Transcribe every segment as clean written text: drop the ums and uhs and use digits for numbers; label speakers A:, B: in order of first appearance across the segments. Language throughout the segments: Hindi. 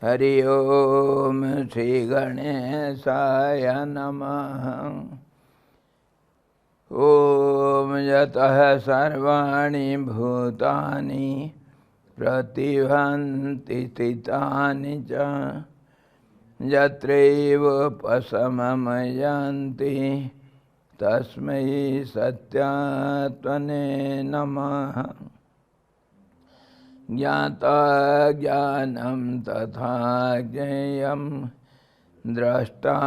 A: हरि ओम श्री गणेशाय नमः। ओम यतः सर्वाणि भूतानि प्रतिभान्ति स्थितानि च यत्रैव उपशममयान्ति तस्मै सत्यात्मने नमः। ज्ञाता ज्ञानं तथा ज्ञेयं द्रष्टा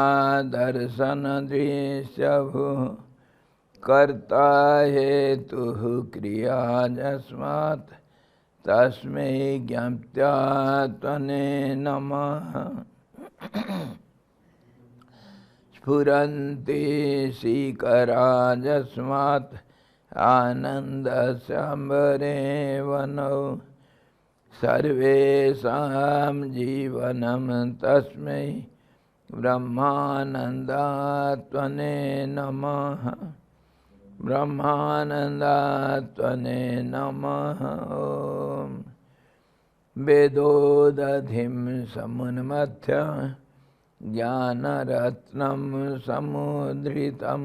A: दर्शनदृश्यभूः कर्ता हेतुः क्रिया यस्मात् तस्मै ज्ञात्यात्मने नमः। स्फुरन्ति सीकरा यस्मात् आनन्दस्यम्बरे वनौ सर्वेषां जीवनं तस्मै ब्रह्मानन्दात्मने नमः। ब्रह्मानन्दात्मने नमः। ओम वेदोदधिं समुन्मथ्य ज्ञानरत्नं समुद्रितं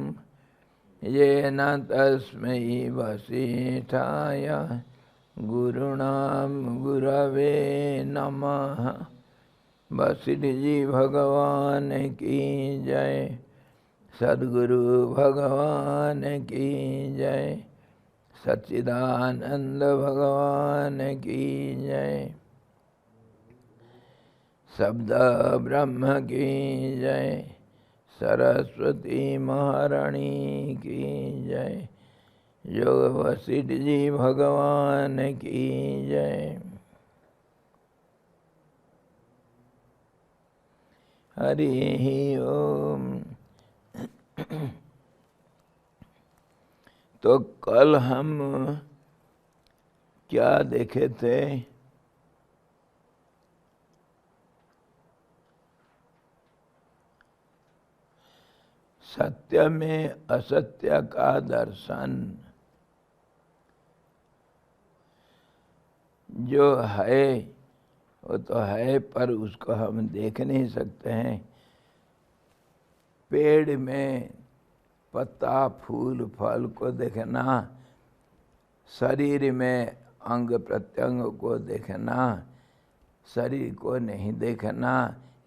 A: येन तस्मै वसिष्ठाय गुरुणां गुरवे नमः। वशिष्ठ जी भगवान की जय। सद्गुरु भगवान की जय। सच्चिदानंद भगवान की जय। शब्द ब्रह्म की जय। सरस्वती महारानी की जय। योग वशिष्ठ जी भगवान की जय। हरि ओम। तो कल हम क्या देखे थे? सत्य में असत्य का दर्शन। जो है वो तो है, पर उसको हम देख नहीं सकते हैं। पेड़ में पत्ता फूल फल को देखना, शरीर में अंग प्रत्यंग को देखना, शरीर को नहीं देखना।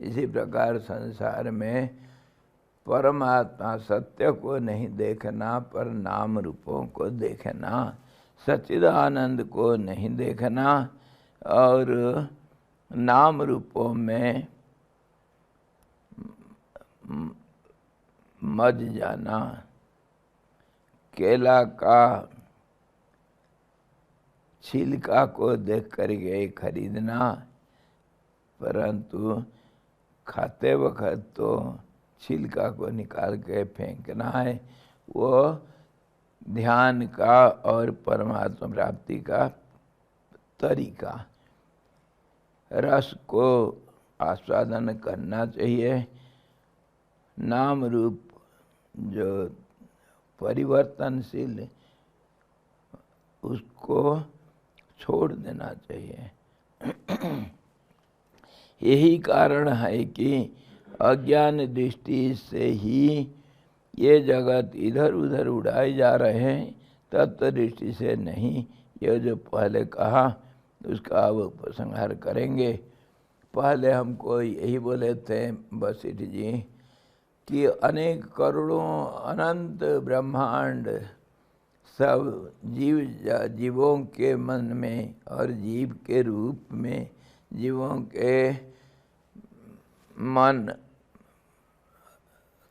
A: इसी प्रकार संसार में परमात्मा सत्य को नहीं देखना, पर नाम रूपों को देखना, सच्चिदानंद को नहीं देखना और नाम रूपों में मज जाना। केला का छिलका को देख करके खरीदना, परंतु खाते वक्त तो छिलका को निकाल के फेंकना है। वो ध्यान का और परमात्मा प्राप्ति का तरीका। रस को आस्वादन करना चाहिए। नाम रूप जो परिवर्तनशील, उसको छोड़ देना चाहिए। यही कारण है कि अज्ञान दृष्टि से ही ये जगत इधर उधर उड़ाए जा रहे हैं, तत्व दृष्टि से नहीं। ये जो पहले कहा उसका अब उपसंहार करेंगे। पहले हमको यही बोले थे वशिष्ठ जी कि अनेक करोड़ों अनंत ब्रह्मांड सब जीवों के मन में और जीव के रूप में, जीवों के मन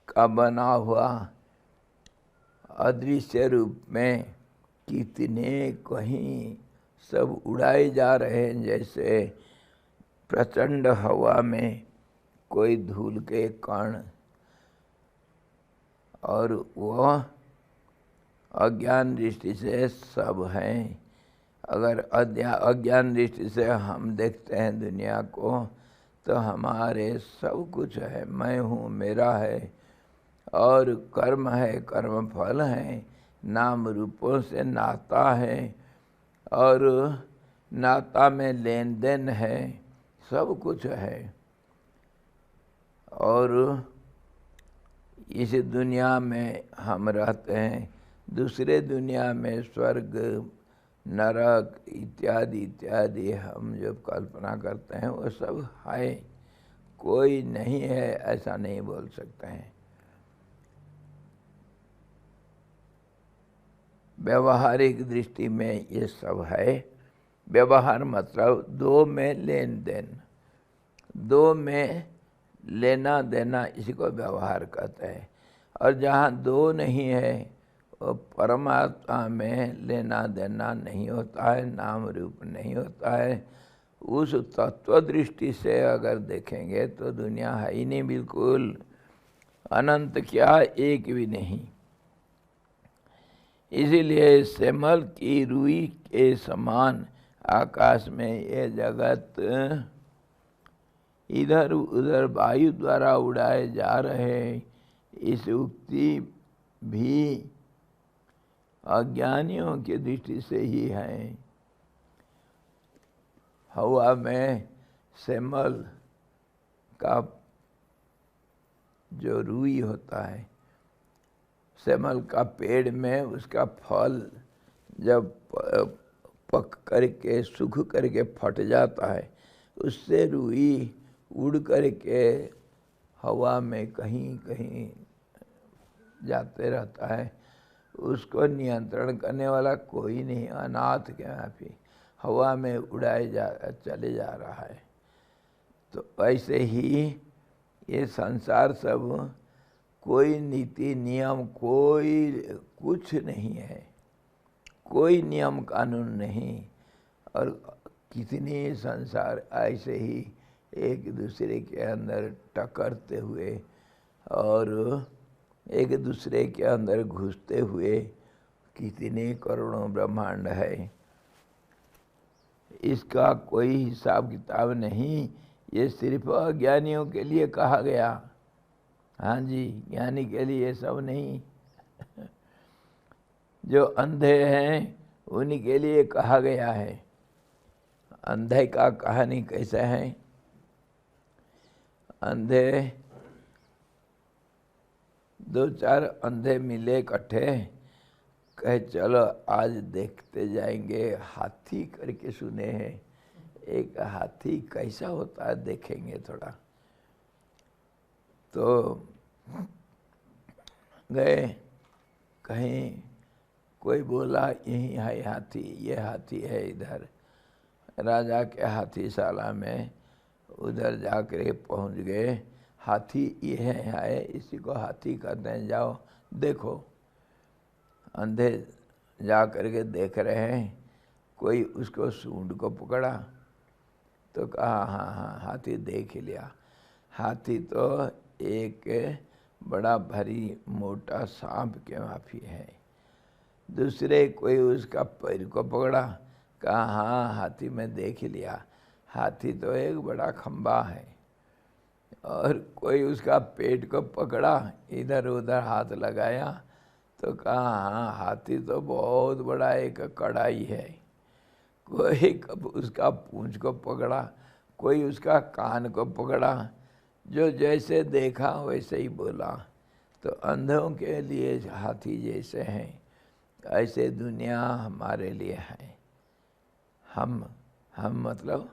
A: का बना हुआ अदृश्य रूप में कितने कहीं सब उड़ाए जा रहे हैं। जैसे प्रचंड हवा में कोई धूल के कण, और वह अज्ञान दृष्टि से सब हैं। अगर अज्ञान दृष्टि से हम देखते हैं दुनिया को, तो हमारे सब कुछ है, मैं हूँ, मेरा है, और कर्म है, कर्म फल है, नाम रूपों से नाता है, और नाता में लेन देन है, सब कुछ है। और इस दुनिया में हम रहते हैं, दूसरे दुनिया में स्वर्ग, नरक इत्यादि इत्यादि हम जो कल्पना करते हैं वो सब है, कोई नहीं है ऐसा नहीं बोल सकते हैं। व्यवहारिक दृष्टि में ये सब है। व्यवहार मतलब दो में लेन देन, दो में लेना देना, इसी को व्यवहार कहते हैं। और जहाँ दो नहीं है वो परमात्मा में लेना देना नहीं होता है, नाम रूप नहीं होता है। उस तत्व दृष्टि से अगर देखेंगे तो दुनिया है ही नहीं, बिल्कुल अनंत क्या, एक भी नहीं। इसीलिए सेमल की रुई के समान आकाश में ये जगत इधर उधर वायु द्वारा उड़ाए जा रहे, इस उक्ति भी अज्ञानियों की दृष्टि से ही है। हवा में सेमल का जो रुई होता है, सेमल का पेड़ में उसका फल जब पक करके सूख करके फट जाता है, उससे रुई उड़ करके हवा में कहीं कहीं जाते रहता है। उसको नियंत्रण करने वाला कोई नहीं, अनाथ के माफी हवा में उड़ाए चले जा रहा है। तो ऐसे ही ये संसार सब कोई नीति नियम, कोई कुछ नहीं है, कोई नियम कानून नहीं। और कितने संसार ऐसे ही एक दूसरे के अंदर टकरते हुए और एक दूसरे के अंदर घुसते हुए कितने करोड़ों ब्रह्मांड है, इसका कोई हिसाब किताब नहीं। ये सिर्फ अज्ञानियों के लिए कहा गया, हाँ जी, ज्ञानी के लिए सब नहीं। जो अंधे हैं उन्हीं के लिए कहा गया है। अंधे का कहानी कैसा है? अंधे, दो चार अंधे मिले इकट्ठे, कहे चलो आज देखते जाएंगे हाथी करके सुने हैं, एक हाथी कैसा होता है देखेंगे थोड़ा। तो गए, कहीं कोई बोला यही है हाथी, ये हाथी है इधर। राजा के हाथीशाला में उधर जाकर पहुंच गए, हाथी ये है, इसी को हाथी कहते हैं, जाओ देखो। अंधे जा करके देख रहे हैं, कोई उसको सूंड को पकड़ा तो कहा हाँ हाँ हाथी देख लिया। हाथी तो एक बड़ा भारी मोटा सांप के माफी है। दूसरे कोई उसका पैर को पकड़ा, कहा हाँ हाथी में देख लिया, हाथी तो एक बड़ा खंबा है। और कोई उसका पेट को पकड़ा, इधर उधर हाथ लगाया तो कहा हाँ हाथी तो बहुत बड़ा एक कड़ाई है। कोई उसका पूंछ को पकड़ा, कोई उसका कान को पकड़ा, जो जैसे देखा वैसे ही बोला। तो अंधों के लिए हाथी जैसे हैं, ऐसे दुनिया हमारे लिए है। हम मतलब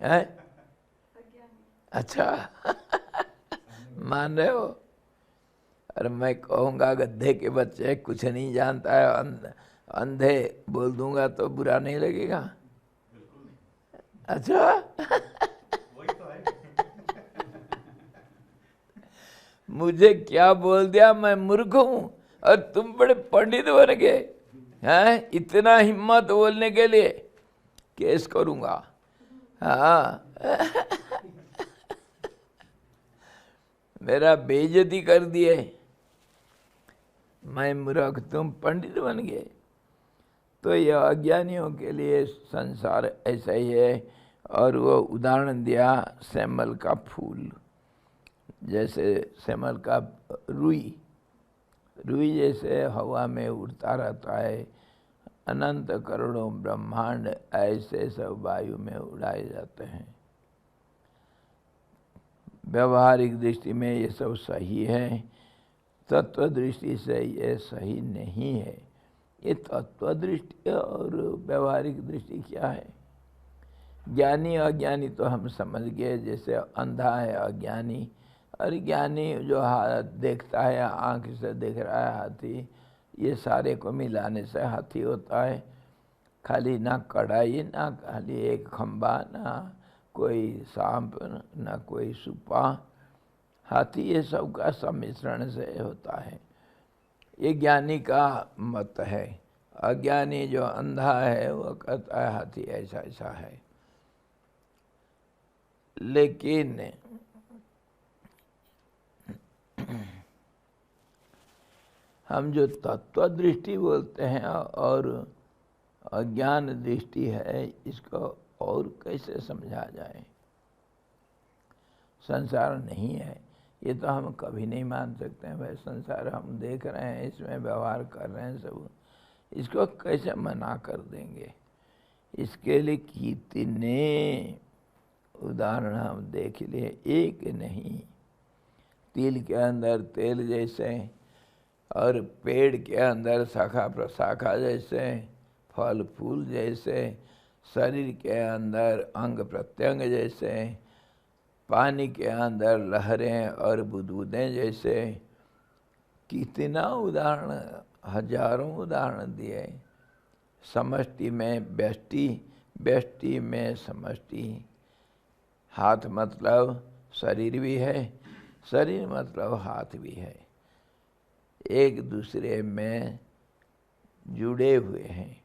A: है? अच्छा मान रहे हो? और मैं कहूँगा गधे के बच्चे कुछ नहीं जानता है, अंधे बोल दूंगा तो बुरा नहीं लगेगा? अच्छा
B: वही तो है।
A: मुझे क्या बोल दिया, मैं मूर्ख हूँ और तुम बड़े पंडित बन गए हैं? इतना हिम्मत बोलने के लिए केस करूँगा। हाँ मेरा बेइज्जती कर दिए, मैं मूर्ख तुम पंडित बन गए। तो यह अज्ञानियों के लिए संसार ऐसा ही है। और वो उदाहरण दिया सेमल का फूल, जैसे सेमल का रुई जैसे हवा में उड़ता रहता है, अनंत करोड़ों ब्रह्मांड ऐसे सब वायु में उड़ाए जाते हैं। व्यवहारिक दृष्टि में ये सब सही है, तत्व दृष्टि से ये सही नहीं है। ये तत्व दृष्टि और व्यवहारिक दृष्टि क्या है? ज्ञानी अज्ञानी तो हम समझ गए, जैसे अंधा है अज्ञानी, और ज्ञानी जो देखता है, आँख से देख रहा है हाथी, ये सारे को मिलाने से हाथी होता है। खाली ना कढ़ाई, ना खाली एक खंबा, ना कोई सांप, ना कोई सुपा, हाथी, ये सब का सम्मिश्रण से होता है। ये ज्ञानी का मत है। अज्ञानी जो अंधा है वो कहता है हाथी ऐसा ऐसा है। लेकिन हम जो तत्व दृष्टि बोलते हैं और अज्ञान दृष्टि है, इसको और कैसे समझा जाए? संसार नहीं है, ये तो हम कभी नहीं मान सकते हैं। भाई संसार हम देख रहे हैं, इसमें व्यवहार कर रहे हैं सब, इसको कैसे मना कर देंगे? इसके लिए कितने उदाहरण हम देख लिए, एक नहीं। तिल के अंदर तेल जैसे, और पेड़ के अंदर शाखा प्रशाखा जैसे, फल फूल जैसे, शरीर के अंदर अंग प्रत्यंग जैसे, पानी के अंदर लहरें और बुदबुदें जैसे, कितना उदाहरण, हजारों उदाहरण दिए। समष्टि में व्यष्टि, व्यष्टि में समष्टि। हाथ मतलब शरीर भी है, शरीर मतलब हाथ भी है, एक दूसरे में जुड़े हुए हैं।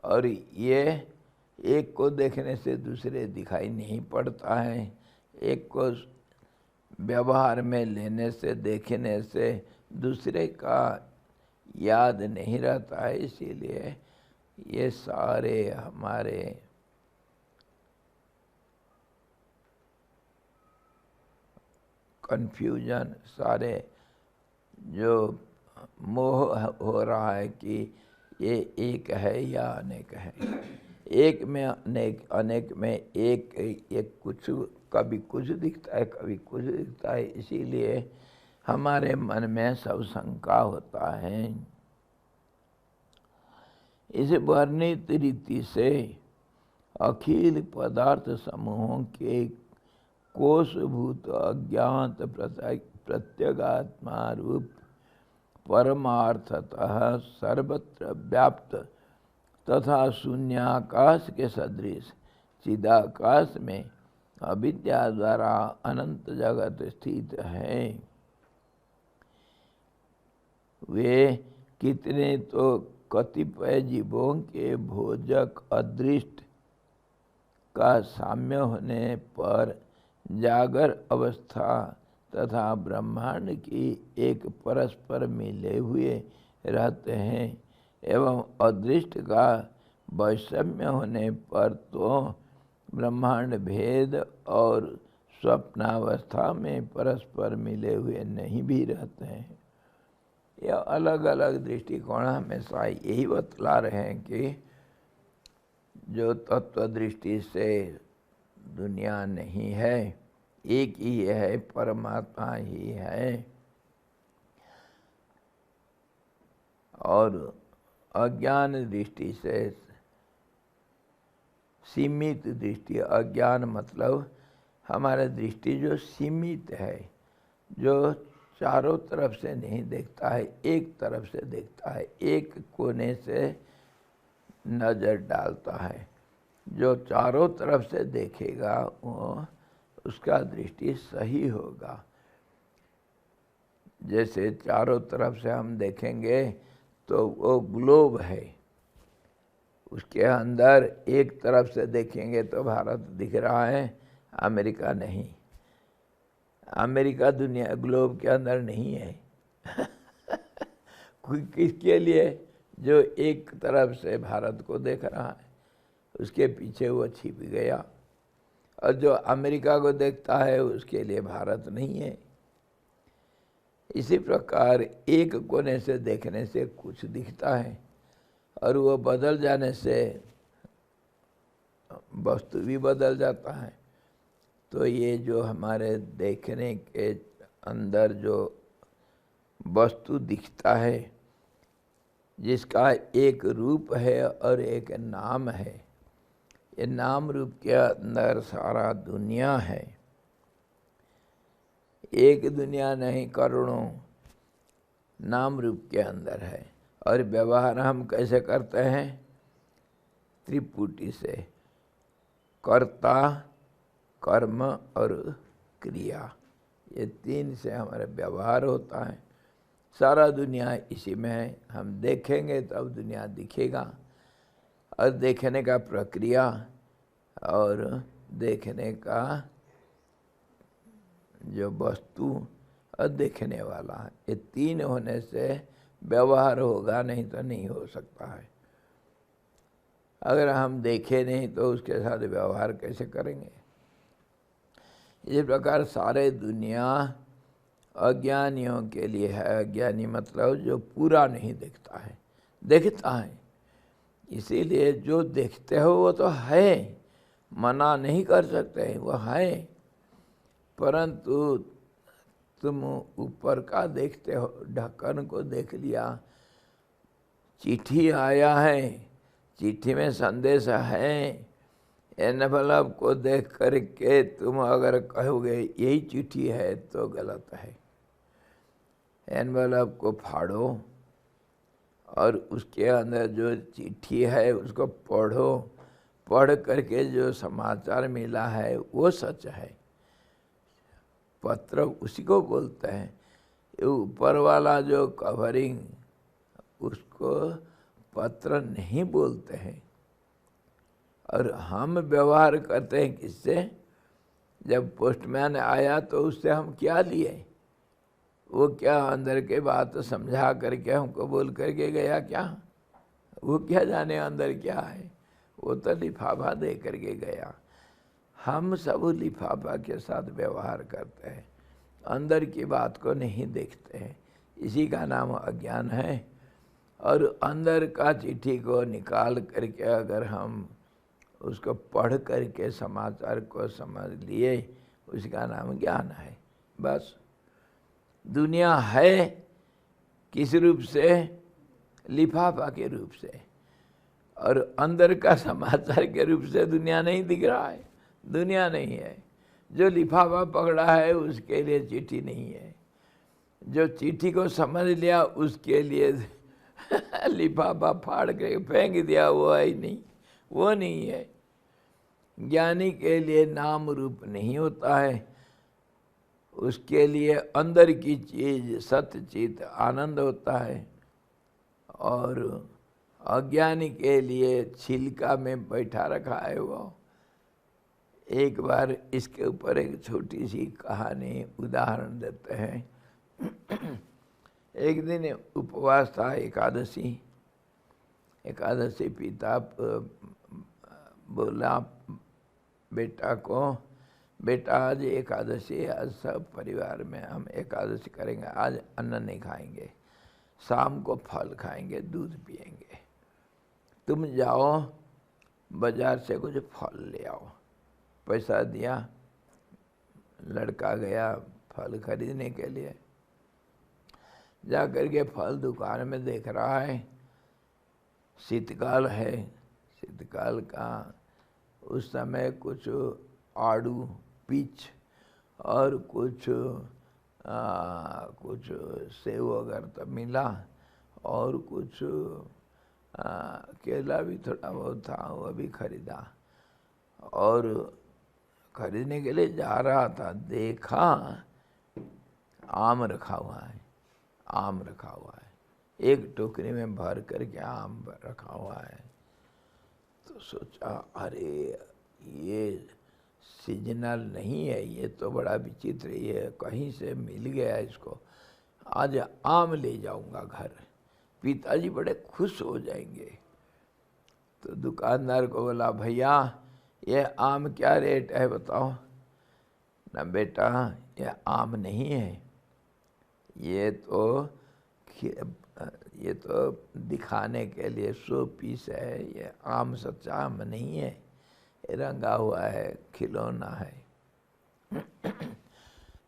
A: और ये एक को देखने से दूसरे दिखाई नहीं पड़ता है, एक को व्यवहार में लेने से, देखने से दूसरे का याद नहीं रहता है। इसीलिए ये सारे हमारे कन्फ्यूजन, सारे जो मोह हो रहा है कि ये एक है या अनेक है, एक में अनेक, अनेक में एक, एक कुछ, कभी कुछ दिखता है, कभी कुछ दिखता है। इसीलिए हमारे मन में सब शंका होता है। इस वर्णित रीति से अखिल पदार्थ समूहों के कोशभूत अज्ञात प्रत्यगात्मा रूप परमार्थतः सर्वत्र व्याप्त तथा शून्याकाश के सदृश चिदाकाश में अविद्या द्वारा अनंत जगत स्थित है। वे कितने तो कतिपय जीवों के भोजक अदृष्ट का साम्य होने पर जागर अवस्था तथा ब्रह्मांड की एक परस्पर मिले हुए रहते हैं, एवं अदृष्ट का वैषम्य होने पर तो ब्रह्मांड भेद और स्वप्नावस्था में परस्पर मिले हुए नहीं भी रहते हैं। यह अलग अलग दृष्टिकोण हमेशा यही बतला रहे हैं कि जो तत्व दृष्टि से दुनिया नहीं है, एक ही है, परमात्मा ही है। और अज्ञान दृष्टि से सीमित दृष्टि, अज्ञान मतलब हमारा दृष्टि जो सीमित है, जो चारों तरफ से नहीं देखता है, एक तरफ से देखता है, एक कोने से नज़र डालता है। जो चारों तरफ से देखेगा वो उसका दृष्टि सही होगा। जैसे चारों तरफ से हम देखेंगे तो वो ग्लोब है, उसके अंदर एक तरफ से देखेंगे तो भारत दिख रहा है, अमेरिका नहीं। अमेरिका दुनिया ग्लोब के अंदर नहीं है। किसके लिए? जो एक तरफ से भारत को देख रहा है, उसके पीछे वो छिप गया। और जो अमेरिका को देखता है उसके लिए भारत नहीं है। इसी प्रकार एक कोने से देखने से कुछ दिखता है, और वो बदल जाने से वस्तु भी बदल जाता है। तो ये जो हमारे देखने के अंदर जो वस्तु दिखता है, जिसका एक रूप है और एक नाम है, ये नाम रूप के अंदर सारा दुनिया है। एक दुनिया नहीं, करोड़ों नाम रूप के अंदर है। और व्यवहार हम कैसे करते हैं? त्रिपुटी से, कर्ता, कर्म और क्रिया, ये तीन से हमारा व्यवहार होता है। सारा दुनिया इसी में है। हम देखेंगे तब दुनिया दिखेगा, और देखने का प्रक्रिया और देखने का जो वस्तु और देखने वाला, ये तीन होने से व्यवहार होगा, नहीं तो नहीं हो सकता है। अगर हम देखें नहीं तो उसके साथ व्यवहार कैसे करेंगे? इस प्रकार सारे दुनिया अज्ञानियों के लिए है। अज्ञानी मतलब जो पूरा नहीं देखता है, देखता है। इसीलिए जो देखते हो वो तो है, मना नहीं कर सकते, वो है। परंतु तुम ऊपर का देखते हो, ढक्कन को देख लिया, चिट्ठी आया है, चिट्ठी में संदेश है, एनवलप को देख करके तुम अगर कहोगे यही चिट्ठी है तो गलत है। एनवलप को फाड़ो और उसके अंदर जो चिट्ठी है उसको पढ़ो, पढ़ करके जो समाचार मिला है वो सच है। पत्र उसी को बोलते हैं। ये ऊपर वाला जो कवरिंग, उसको पत्र नहीं बोलते हैं। और हम व्यवहार करते हैं किससे? जब पोस्टमैन आया तो उससे हम क्या लिए? वो क्या अंदर के बात समझा करके हमको बोल करके गया क्या? वो क्या जाने अंदर क्या है? वो तो लिफाफा दे करके गया। हम सब लिफाफा के साथ व्यवहार करते हैं, अंदर की बात को नहीं देखते हैं। इसी का नाम अज्ञान है। और अंदर का चिट्ठी को निकाल करके अगर हम उसको पढ़ करके समाचार को समझ लिए, उसका नाम ज्ञान है। बस दुनिया है किस रूप से? लिफाफा के रूप से। और अंदर का समाचार के रूप से दुनिया नहीं दिख रहा है, दुनिया नहीं है। जो लिफाफा पकड़ा है उसके लिए चिट्ठी नहीं है, जो चिट्ठी को समझ लिया उसके लिए लिफाफा फाड़ के फेंक दिया, वो है ही नहीं, वो नहीं है। ज्ञानी के लिए नाम रूप नहीं होता है, उसके लिए अंदर की चीज सत्यचित आनंद होता है। और अज्ञानी के लिए छिलका में बैठा रखा है वो। एक बार इसके ऊपर एक छोटी सी कहानी, उदाहरण देते हैं। एक दिन उपवास था, एकादशी। एकादशी पिता बोला बेटा को, बेटा आज एकादशी, आज सब परिवार में हम एकादशी करेंगे, आज अन्न नहीं खाएंगे, शाम को फल खाएंगे, दूध पिएंगे। तुम जाओ बाजार से कुछ फल ले आओ। पैसा दिया, लड़का गया फल खरीदने के लिए। जा कर के फल दुकान में देख रहा है, शीतकाल है। शीतकाल का उस समय कुछ आड़ू, पीच और कुछ सेव वगैरह तो मिला, और कुछ केला भी थोड़ा बहुत था, वो भी खरीदा। और खरीदने के लिए जा रहा था, देखा आम रखा हुआ है, आम रखा हुआ है, एक टोकरी में भर करके आम रखा हुआ है। तो सोचा अरे ये सीजनल नहीं है, ये तो बड़ा विचित्र, ये कहीं से मिल गया इसको, आज आम ले जाऊंगा घर, पिताजी बड़े खुश हो जाएंगे। तो दुकानदार को बोला भैया ये आम क्या रेट है बताओ? ना बेटा ये आम नहीं है, ये तो ये तो दिखाने के लिए शो पीस है, ये आम सच्चा आम नहीं है, ये रंगा हुआ है, खिलौना है।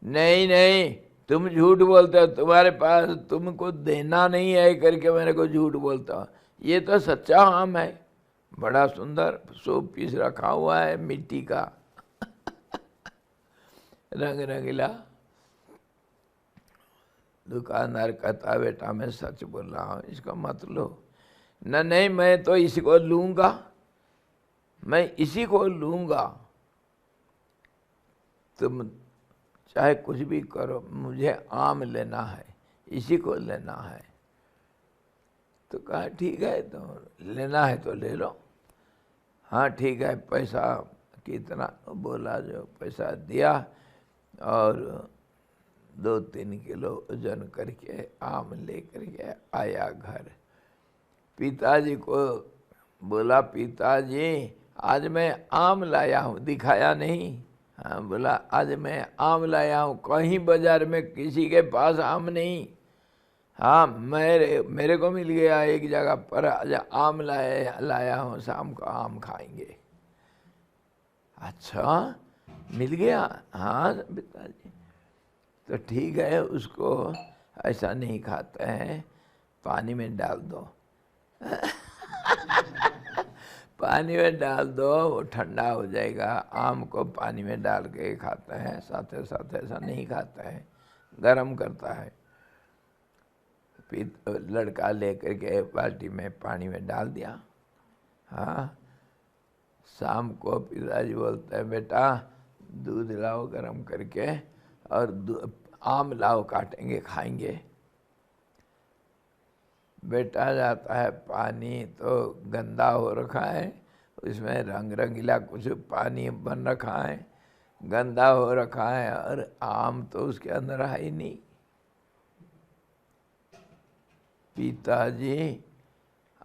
A: नहीं नहीं, तुम झूठ बोलते हो, तुम्हारे पास तुमको देना नहीं है करके मेरे को झूठ बोलता हो। ये तो सच्चा आम है, बड़ा सुंदर शो पीस रखा हुआ है मिट्टी का, रंग रंगीला। दुकानदार कहता बेटा मैं सच बोल रहा हूँ, इसका मत लो। न नहीं, मैं तो इसी को लूंगा, मैं इसी को लूंगा, तुम चाहे कुछ भी करो, मुझे आम लेना है, इसी को लेना है। तो कहा ठीक है, तो लेना है तो ले लो। हाँ ठीक है, पैसा कितना बोला, जो पैसा दिया और 2-3 किलो वजन करके आम लेकर के आया घर। पिताजी को बोला, पिताजी आज मैं आम लाया हूँ, दिखाया नहीं। हाँ बोला, आज मैं आम लाया हूँ, कहीं बाजार में किसी के पास आम नहीं। हाँ मेरे को मिल गया एक जगह पर, आज आम लाया हूँ, शाम को आम खाएंगे। अच्छा मिल गया? हाँ पिताजी। तो ठीक है, उसको ऐसा नहीं खाते हैं, पानी में डाल दो। पानी में डाल दो, वो ठंडा हो जाएगा। आम को पानी में डाल के खाते हैं, साथ साथ ऐसा नहीं खाते हैं, गरम करता है। लड़का लेकर के बाल्टी में पानी में डाल दिया। हाँ, शाम को पिताजी बोलते हैं बेटा दूध लाओ गरम करके, और आम लाओ काटेंगे खाएंगे। बेटा जाता है, पानी तो गंदा हो रखा है, उसमें रंग रंगीला कुछ पानी बन रखा है, गंदा हो रखा है, और आम तो उसके अंदर है ही नहीं। पिताजी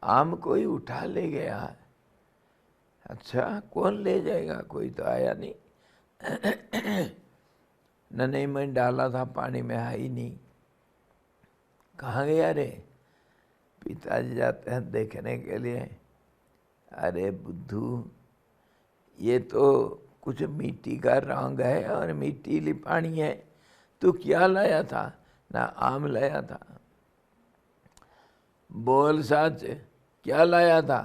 A: आम कोई उठा ले गया। अच्छा कौन ले जाएगा, कोई तो आया नहीं। नहीं मैं डाला था पानी में, है ही नहीं। कहाँ गया रे? पिताजी जाते हैं देखने के लिए। अरे बुद्धू, ये तो कुछ मिट्टी का रंग है और मिट्टीली पानी है, तू क्या लाया था? ना आम लाया था। बोल सच, क्या लाया था?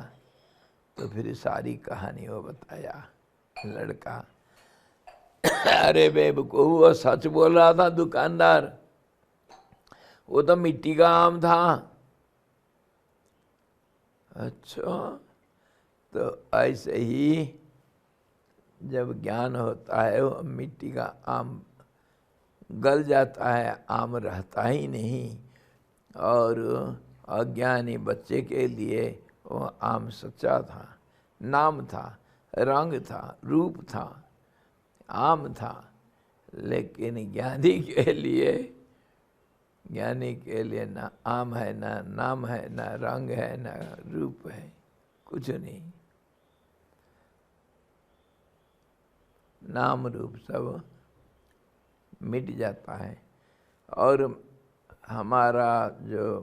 A: तो फिर सारी कहानी वो बताया लड़का। अरे बेवकूफ, वो सच बोल रहा था दुकानदार, वो तो मिट्टी का आम था। अच्छा, तो ऐसे ही जब ज्ञान होता है, वो मिट्टी का आम गल जाता है, आम रहता ही नहीं। और अज्ञानी बच्चे के लिए वो आम सच्चा था, नाम था, रंग था, रूप था, आम था। लेकिन ज्ञानी के लिए ना आम है, ना नाम है, ना रंग है, ना रूप है, कुछ नहीं। नाम रूप सब मिट जाता है। और हमारा जो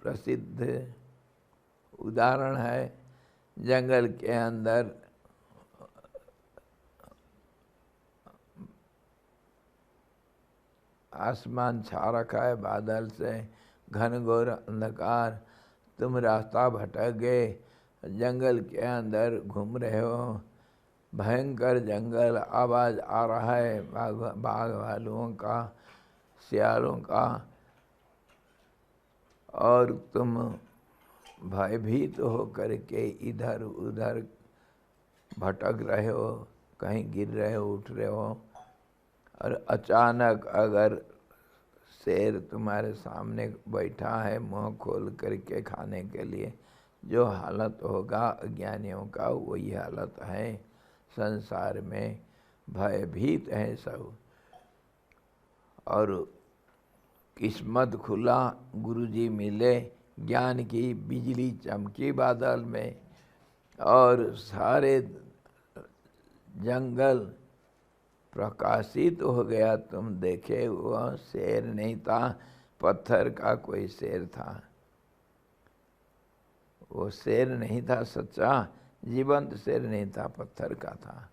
A: प्रसिद्ध उदाहरण है, जंगल के अंदर आसमान छा रखा है बादल से, घनघोर अंधकार, तुम रास्ता भटक गए, जंगल के अंदर घूम रहे हो, भयंकर जंगल, आवाज़ आ रहा है बाघ भालुओं का, सियालों का, और तुम भयभीत हो करके इधर उधर भटक रहे हो, कहीं गिर रहे हो, उठ रहे हो, और अचानक अगर शेर तुम्हारे सामने बैठा है मुंह खोल करके खाने के लिए, जो हालत होगा अज्ञानियों का, वही हालत है। संसार में भयभीत है सब। और किस्मत खुला, गुरुजी मिले, ज्ञान की बिजली चमकी बादल में, और सारे जंगल प्रकाशित हो गया। तुम देखे, वह शेर नहीं था, पत्थर का कोई शेर था। वो शेर नहीं था सच्चा, जीवंत शेर नहीं था, पत्थर का था।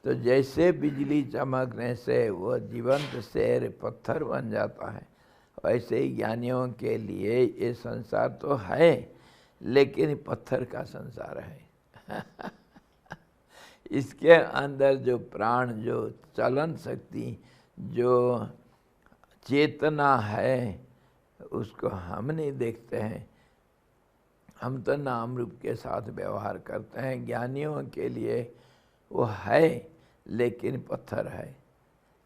A: तो जैसे बिजली चमकने से वो जीवंत शेर पत्थर बन जाता है, वैसे ही ज्ञानियों के लिए ये संसार तो है लेकिन पत्थर का संसार है। इसके अंदर जो प्राण, जो चलन शक्ति, जो चेतना है, उसको हम नहीं देखते हैं। हम तो नाम रूप के साथ व्यवहार करते हैं। ज्ञानियों के लिए वो है लेकिन पत्थर है,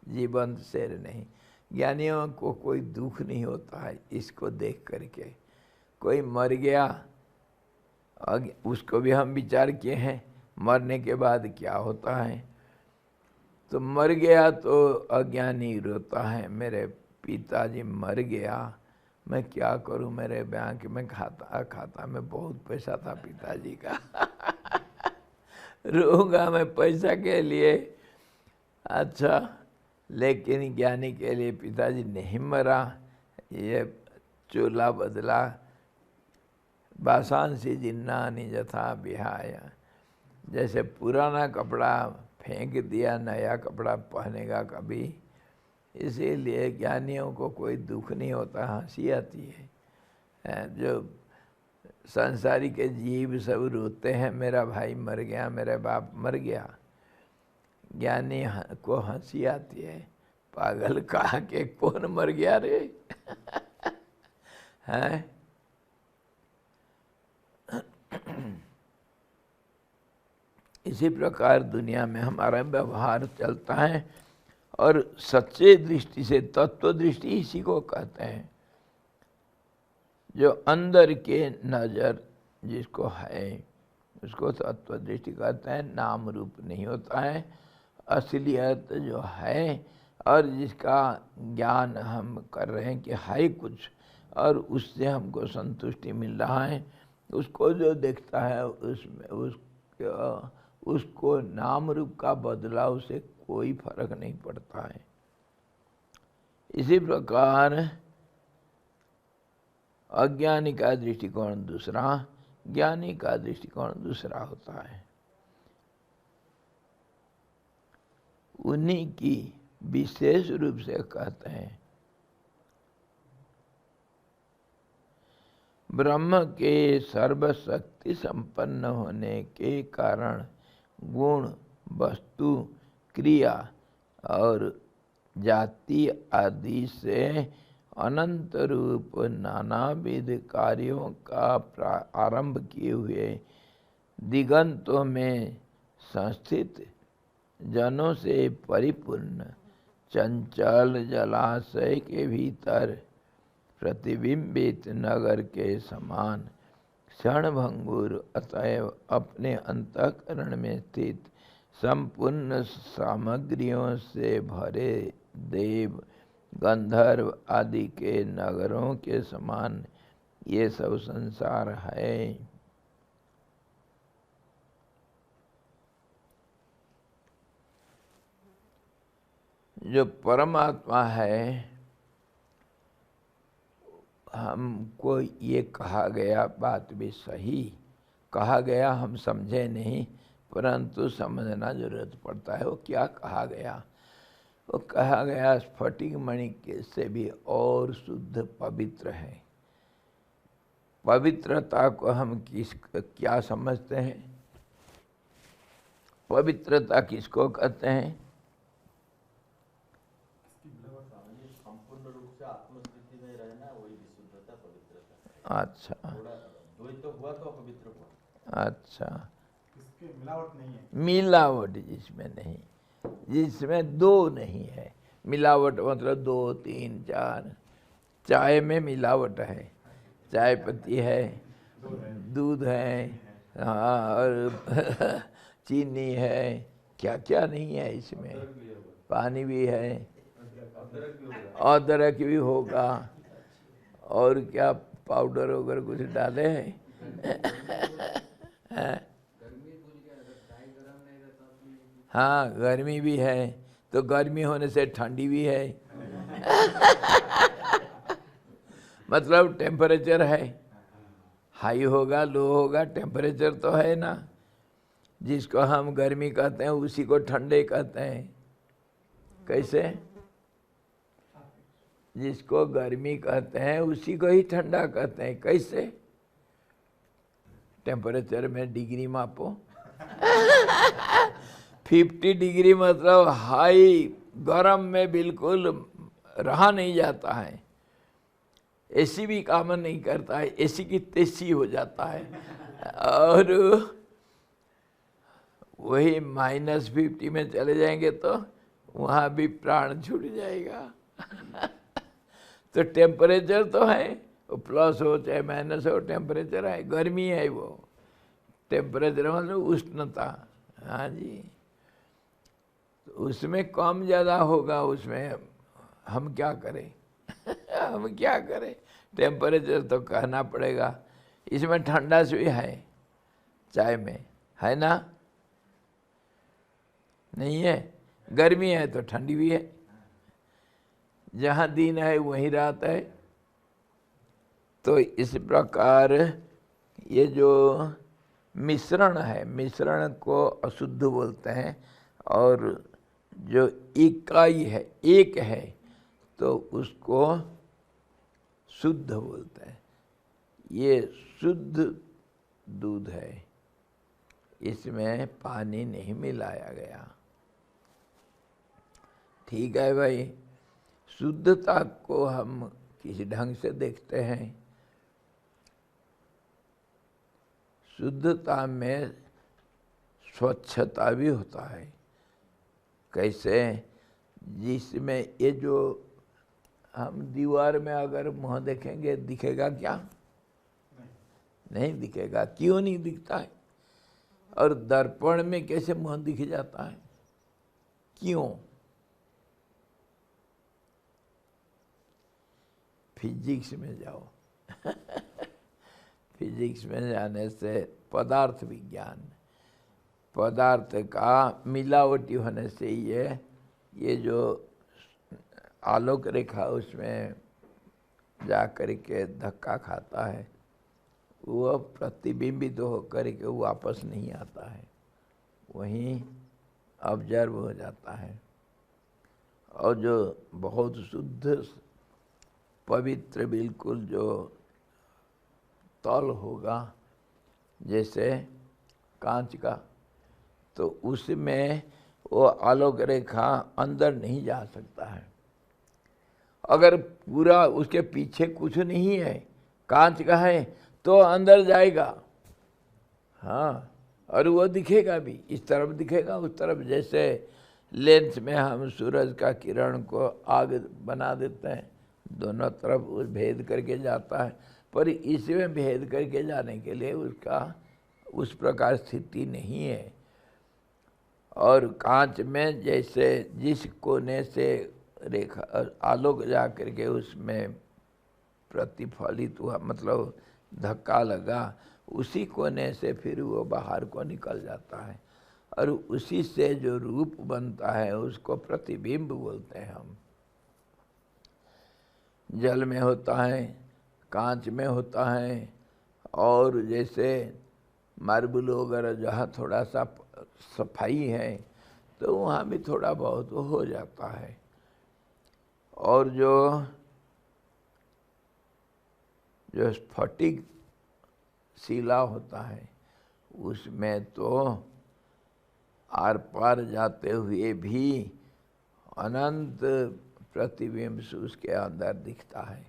A: जीवंत शेर नहीं। ज्ञानियों को कोई दुख नहीं होता है इसको देख करके। कोई मर गया, उसको भी हम विचार किए हैं मरने के बाद क्या होता है। तो मर गया तो अज्ञानी रोता है, मेरे पिताजी मर गया, मैं क्या करूं, मेरे बैंक में खाता में बहुत पैसा था पिताजी का। रोऊंगा मैं पैसा के लिए। अच्छा, लेकिन ज्ञानी के लिए पिताजी नहीं मरा, ये चूल्हा बदला, बासांसी जिन्नानि जथा बिहाया। जैसे पुराना कपड़ा फेंक दिया, नया कपड़ा पहनेगा कभी। इसीलिए ज्ञानियों को कोई दुख नहीं होता, हंसी आती है। जो संसारी के जीव सब रोते हैं, मेरा भाई मर गया, मेरे बाप मर गया, ज्ञानी को हंसी आती है, पागल कहा के कौन मर गया रे। हैं? इसी प्रकार दुनिया में हमारा व्यवहार चलता है। और सच्चे दृष्टि से, तत्व दृष्टि इसी को कहते हैं, जो अंदर के नजर जिसको है उसको तत्व दृष्टि कहते हैं। नाम रूप नहीं होता है, असलियत जो है और जिसका ज्ञान हम कर रहे हैं कि है कुछ और उससे हमको संतुष्टि मिल रहा है, उसको जो देखता है उसमें उसको नाम रूप का बदलाव से कोई फर्क नहीं पड़ता है। इसी प्रकार अज्ञानी का दृष्टिकोण दूसरा, ज्ञानी का दृष्टिकोण दूसरा होता है। उन्हीं की विशेष रूप से कहते हैं। ब्रह्म के सर्वशक्ति संपन्न होने के कारण गुण, वस्तु, क्रिया और जाति आदि से अनंत रूप नानाविध कार्यों का आरंभ किए हुए दिगंतों में संस्थित जनों से परिपूर्ण चंचल जलाशय के भीतर प्रतिबिंबित नगर के समान क्षणभंगुर, अतएव अपने अंतःकरण में स्थित संपूर्ण सामग्रियों से भरे देव, गंधर्व आदि के नगरों के समान ये सब संसार है। जो परमात्मा है, हमको ये कहा गया बात भी सही कहा गया, हम समझे नहीं परंतु समझना जरूरत पड़ता है। वो क्या कहा गया? वो कहा गया स्फटिक मणि के से भी और शुद्ध पवित्र है। पवित्रता को हम क्या समझते हैं? पवित्रता किसको कहते हैं?
B: संपूर्ण रूप से आत्मस्थिति में रहना, वही विशुद्धता, पवित्रता।
A: अच्छा,
B: द्वैत हुआ तो अपवित्र हुआ।
A: अच्छा,
B: इसके मिलावट नहीं है।
A: मिलावट जिसमें नहीं, जिसमें दो नहीं है। मिलावट मतलब 2, 3, 4। चाय में मिलावट है, चाय पत्ती है, दूध है, हाँ, और चीनी है, क्या क्या नहीं है इसमें, पानी भी है, अदरक भी होगा, और क्या पाउडर वगैरह कुछ डाले हैं। हाँ, गर्मी भी है, तो गर्मी होने से ठंडी भी है। मतलब टेम्परेचर है, हाई होगा लो होगा, टेम्परेचर तो है ना। जिसको हम गर्मी कहते हैं उसी को ठंडे कहते हैं। कैसे? जिसको गर्मी कहते हैं उसी को ही ठंडा कहते हैं। कैसे? टेम्परेचर में डिग्री मापो। 50 डिग्री मतलब हाई, गर्म में बिल्कुल रहा नहीं जाता है। एसी भी काम नहीं करता है, एसी की तेजी हो जाता है। और वही -50 में चले जाएंगे तो वहाँ भी प्राण छूट जाएगा। तो टेम्परेचर तो है, वो प्लस हो चाहे माइनस हो, टेम्परेचर है। गर्मी है वो, टेम्परेचर मतलब उष्णता। हाँ जी, तो उसमें कम ज़्यादा होगा, उसमें हम क्या करें? हम क्या करें? टेम्परेचर तो कहना पड़ेगा। इसमें ठंडा से भी है, चाय में है ना? नहीं है? गर्मी है तो ठंडी भी है। जहाँ दिन है वहीं रात है। तो इस प्रकार ये जो मिश्रण है, मिश्रण को अशुद्ध बोलते हैं। और जो इकाई है, एक है, तो उसको शुद्ध बोलते हैं। ये शुद्ध दूध है, इसमें पानी नहीं मिलाया गया। ठीक है भाई, शुद्धता को हम किसी ढंग से देखते हैं। शुद्धता में स्वच्छता भी होता है। कैसे? जिसमें ये जो हम दीवार में अगर मुँह देखेंगे दिखेगा क्या? नहीं दिखेगा। क्यों नहीं दिखता है? और दर्पण में कैसे मुँह दिख जाता है? क्यों? फिजिक्स में जाओ। फिजिक्स में जाने से पदार्थ विज्ञान, पदार्थ का मिलावटी होने से ये जो आलोक रेखा उसमें जा कर के धक्का खाता है, वो प्रतिबिंबित तो होकर के वापस नहीं आता है, वहीं ऑब्जर्व हो जाता है। और जो बहुत शुद्ध पवित्र बिल्कुल जो तल होगा, जैसे कांच का, तो उसमें वो आलोक रेखा अंदर नहीं जा सकता है। अगर पूरा उसके पीछे कुछ नहीं है, कांच का है, तो अंदर जाएगा। हाँ, और वो दिखेगा भी, इस तरफ दिखेगा उस तरफ। जैसे लेंस में हम सूरज का किरण को आग बना देते हैं, दोनों तरफ उस भेद करके जाता है, पर इसमें भेद करके जाने के लिए उसका उस प्रकार स्थिति नहीं है। और कांच में जैसे जिस कोने से रेखा आलोक जा करके उसमें प्रतिफलित हुआ, मतलब धक्का लगा, उसी कोने से फिर वो बाहर को निकल जाता है। और उसी से जो रूप बनता है उसको प्रतिबिंब बोलते हैं हम। जल में होता है, कांच में होता है, और जैसे मार्बल वगैरह जहाँ थोड़ा सा सफाई है तो वहाँ भी थोड़ा बहुत हो जाता है। और जो स्फटिक शिला होता है उसमें तो आर पार जाते हुए भी अनंत प्रतिबिंब उसके अंदर दिखता है।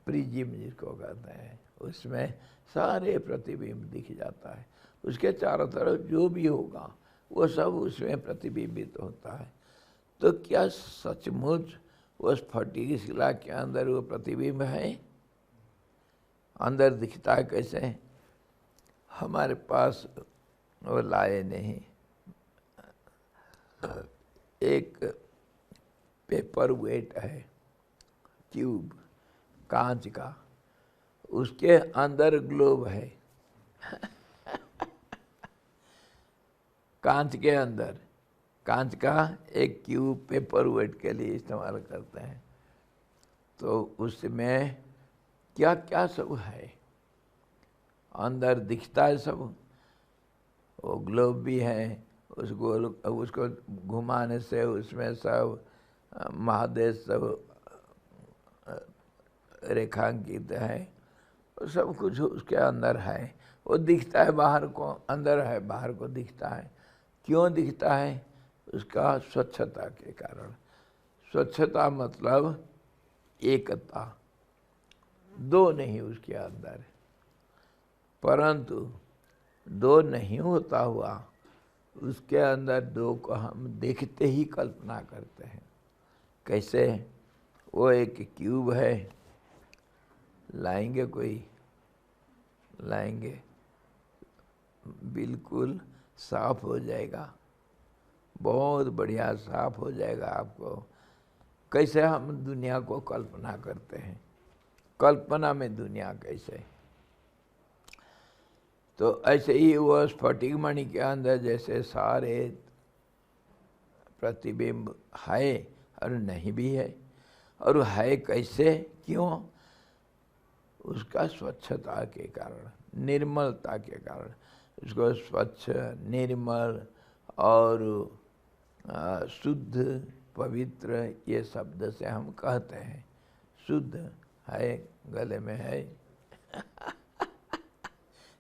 A: प्रिज्म जिसको कहते हैं, उसमें सारे प्रतिबिंब दिख जाता है। उसके चारों तरफ जो भी होगा वो सब उसमें प्रतिबिंबित होता है। तो क्या सचमुच वो स्फटिक शिला के अंदर वो प्रतिबिंब है? अंदर दिखता है कैसे? हमारे पास वो लाए नहीं, एक पेपर वेट है, ट्यूब कांच का, उसके अंदर ग्लोब है। कांच के अंदर, कांच का एक क्यूब पेपर वेट के लिए इस्तेमाल करते हैं। तो उसमें क्या क्या सब है, अंदर दिखता है सब। वो ग्लोब भी है, उसको घुमाने से उसमें सब महादेश सब रेखांकित है, सब कुछ उसके अंदर है। वो दिखता है बाहर को, अंदर है बाहर को दिखता है। क्यों दिखता है? उसका स्वच्छता के कारण। स्वच्छता मतलब एकता, दो नहीं उसके अंदर। परंतु दो नहीं होता हुआ उसके अंदर दो को हम देखते ही कल्पना करते हैं। कैसे? वो एक क्यूब है, लाएंगे कोई, लाएंगे, बिल्कुल साफ हो जाएगा, बहुत बढ़िया साफ हो जाएगा आपको। कैसे हम दुनिया को कल्पना करते हैं, कल्पना में दुनिया कैसे। तो ऐसे ही वो स्फटिक मणि के अंदर जैसे सारे प्रतिबिंब है और नहीं भी है, और है कैसे, क्यों? उसका स्वच्छता के कारण, निर्मलता के कारण। उसको स्वच्छ, निर्मल और शुद्ध, पवित्र, ये शब्द से हम कहते हैं। शुद्ध है, गले में है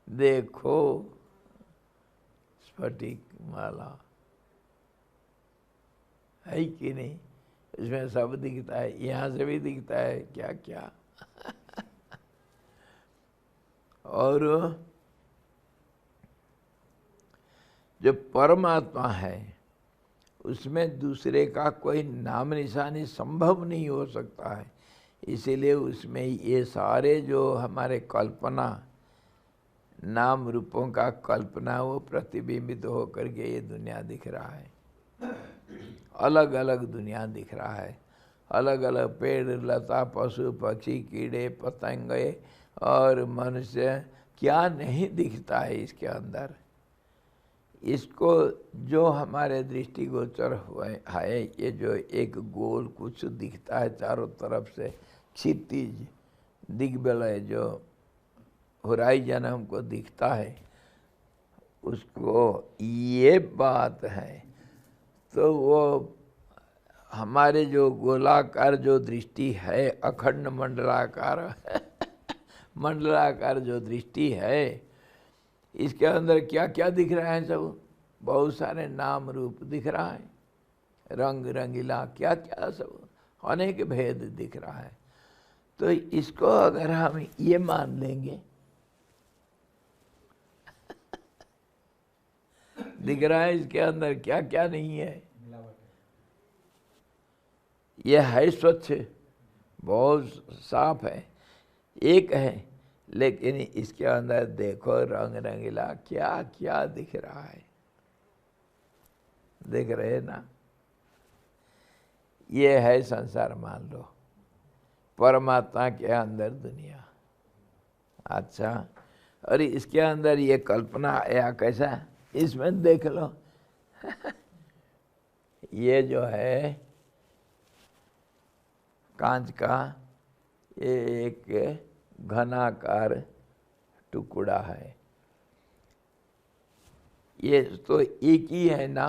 A: देखो स्फटिक माला है कि नहीं? इसमें सब दिखता है, यहाँ से भी दिखता है क्या क्या और जो परमात्मा है उसमें दूसरे का कोई नाम निशानी संभव नहीं हो सकता है। इसीलिए उसमें ये सारे जो हमारे कल्पना, नाम रूपों का कल्पना, वो प्रतिबिंबित होकर के ये दुनिया दिख रहा है। अलग अलग दुनिया दिख रहा है, अलग अलग पेड़, लता, पशु पक्षी, कीड़े पतंगे और मनुष्य, क्या नहीं दिखता है इसके अंदर। इसको जो हमारे दृष्टिगोचर हुए है, ये जो एक गोल कुछ दिखता है चारों तरफ से, क्षितिज दिग्वलय जो होराइजन हमको दिखता है, उसको ये बात है। तो वो हमारे जो गोलाकार जो दृष्टि है, अखंड मंडलाकार मंडलाकार जो दृष्टि है, इसके अंदर क्या क्या दिख रहा है? सब बहुत सारे नाम रूप दिख रहा है, रंग रंगीला क्या क्या सब अनेक भेद दिख रहा है। तो इसको अगर हम ये मान लेंगे दिख रहा है इसके अंदर क्या क्या नहीं है, यह है स्वच्छ, बहुत साफ है, एक है, लेकिन इसके अंदर देखो रंग रंगीला क्या क्या दिख रहा है। देख रहे ना? ये है संसार, मान लो परमात्मा के अंदर दुनिया। अच्छा, और इसके अंदर ये कल्पना आया कैसा? इसमें देख लो ये जो है कांच का, ये एक घनाकार टुकड़ा है। ये तो एक ही है ना,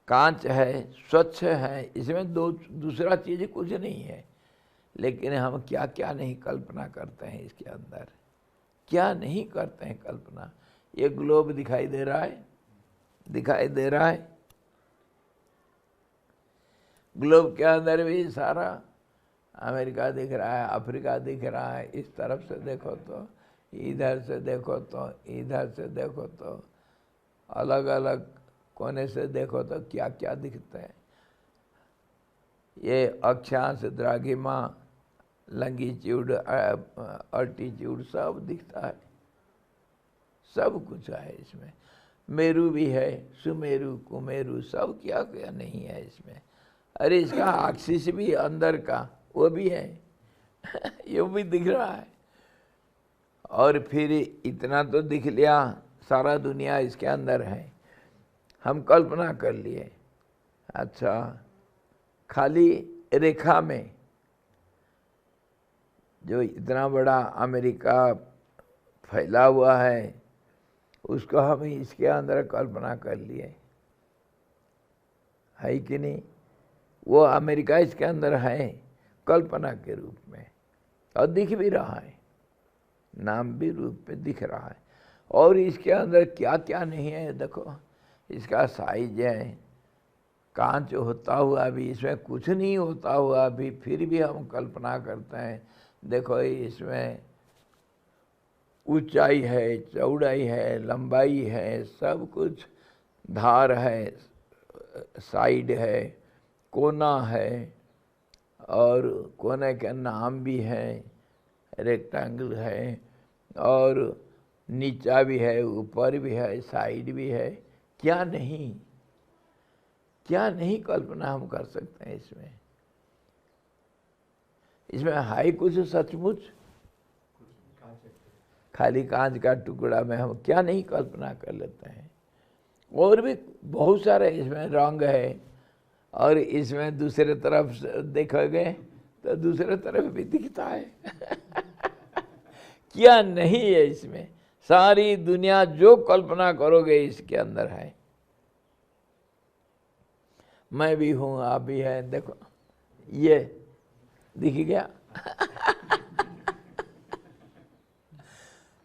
A: कांच है, स्वच्छ है, इसमें दूसरा चीज कुछ नहीं है। लेकिन हम क्या क्या नहीं कल्पना करते हैं इसके अंदर, क्या नहीं करते हैं कल्पना। ये ग्लोब दिखाई दे रहा है, दिखाई दे रहा है, ग्लोब के अंदर भी सारा अमेरिका दिख रहा है, अफ्रीका दिख रहा है। इस तरफ से देखो तो, इधर से देखो तो, इधर से देखो तो, अलग अलग कोने से देखो तो क्या क्या दिखता है। ये अक्षांश, द्राघिमा, लंगीट्यूड, अल्टीट्यूड सब दिखता है, सब कुछ है इसमें। मेरू भी है, सुमेरु, कुमेरु, सब क्या क्या नहीं है इसमें। अरे इसका एक्सिस भी अंदर का वो भी है ये भी दिख रहा है। और फिर इतना तो दिख लिया, सारा दुनिया इसके अंदर है, हम कल्पना कर लिए। अच्छा, खाली रेखा में जो इतना बड़ा अमेरिका फैला हुआ है, उसको हम इसके अंदर कल्पना कर लिए, है कि नहीं? वो अमेरिका इसके अंदर है कल्पना के रूप में, और दिख भी रहा है, नाम भी रूप में दिख रहा है। और इसके अंदर क्या क्या नहीं है देखो, इसका साइज है, कांच होता हुआ भी, इसमें कुछ नहीं होता हुआ भी फिर भी हम कल्पना करते हैं। देखो इसमें ऊंचाई है, चौड़ाई है, लंबाई है, सब कुछ, धार है, साइड है, कोना है, और कोने का नाम भी है, रेक्टेंगल है, और नीचा भी है, ऊपर भी है, साइड भी है। क्या नहीं, क्या नहीं कल्पना हम कर सकते हैं इसमें। इसमें है कुछ सचमुच? खाली कांच का टुकड़ा में हम क्या नहीं कल्पना कर लेते हैं। और भी बहुत सारे इसमें रंग है, और इसमें दूसरे तरफ देखोगे तो दूसरे तरफ भी दिखता है। क्या नहीं है इसमें, सारी दुनिया जो कल्पना करोगे इसके अंदर है। मैं भी हूं, आप भी हैं, देखो ये दिख गया।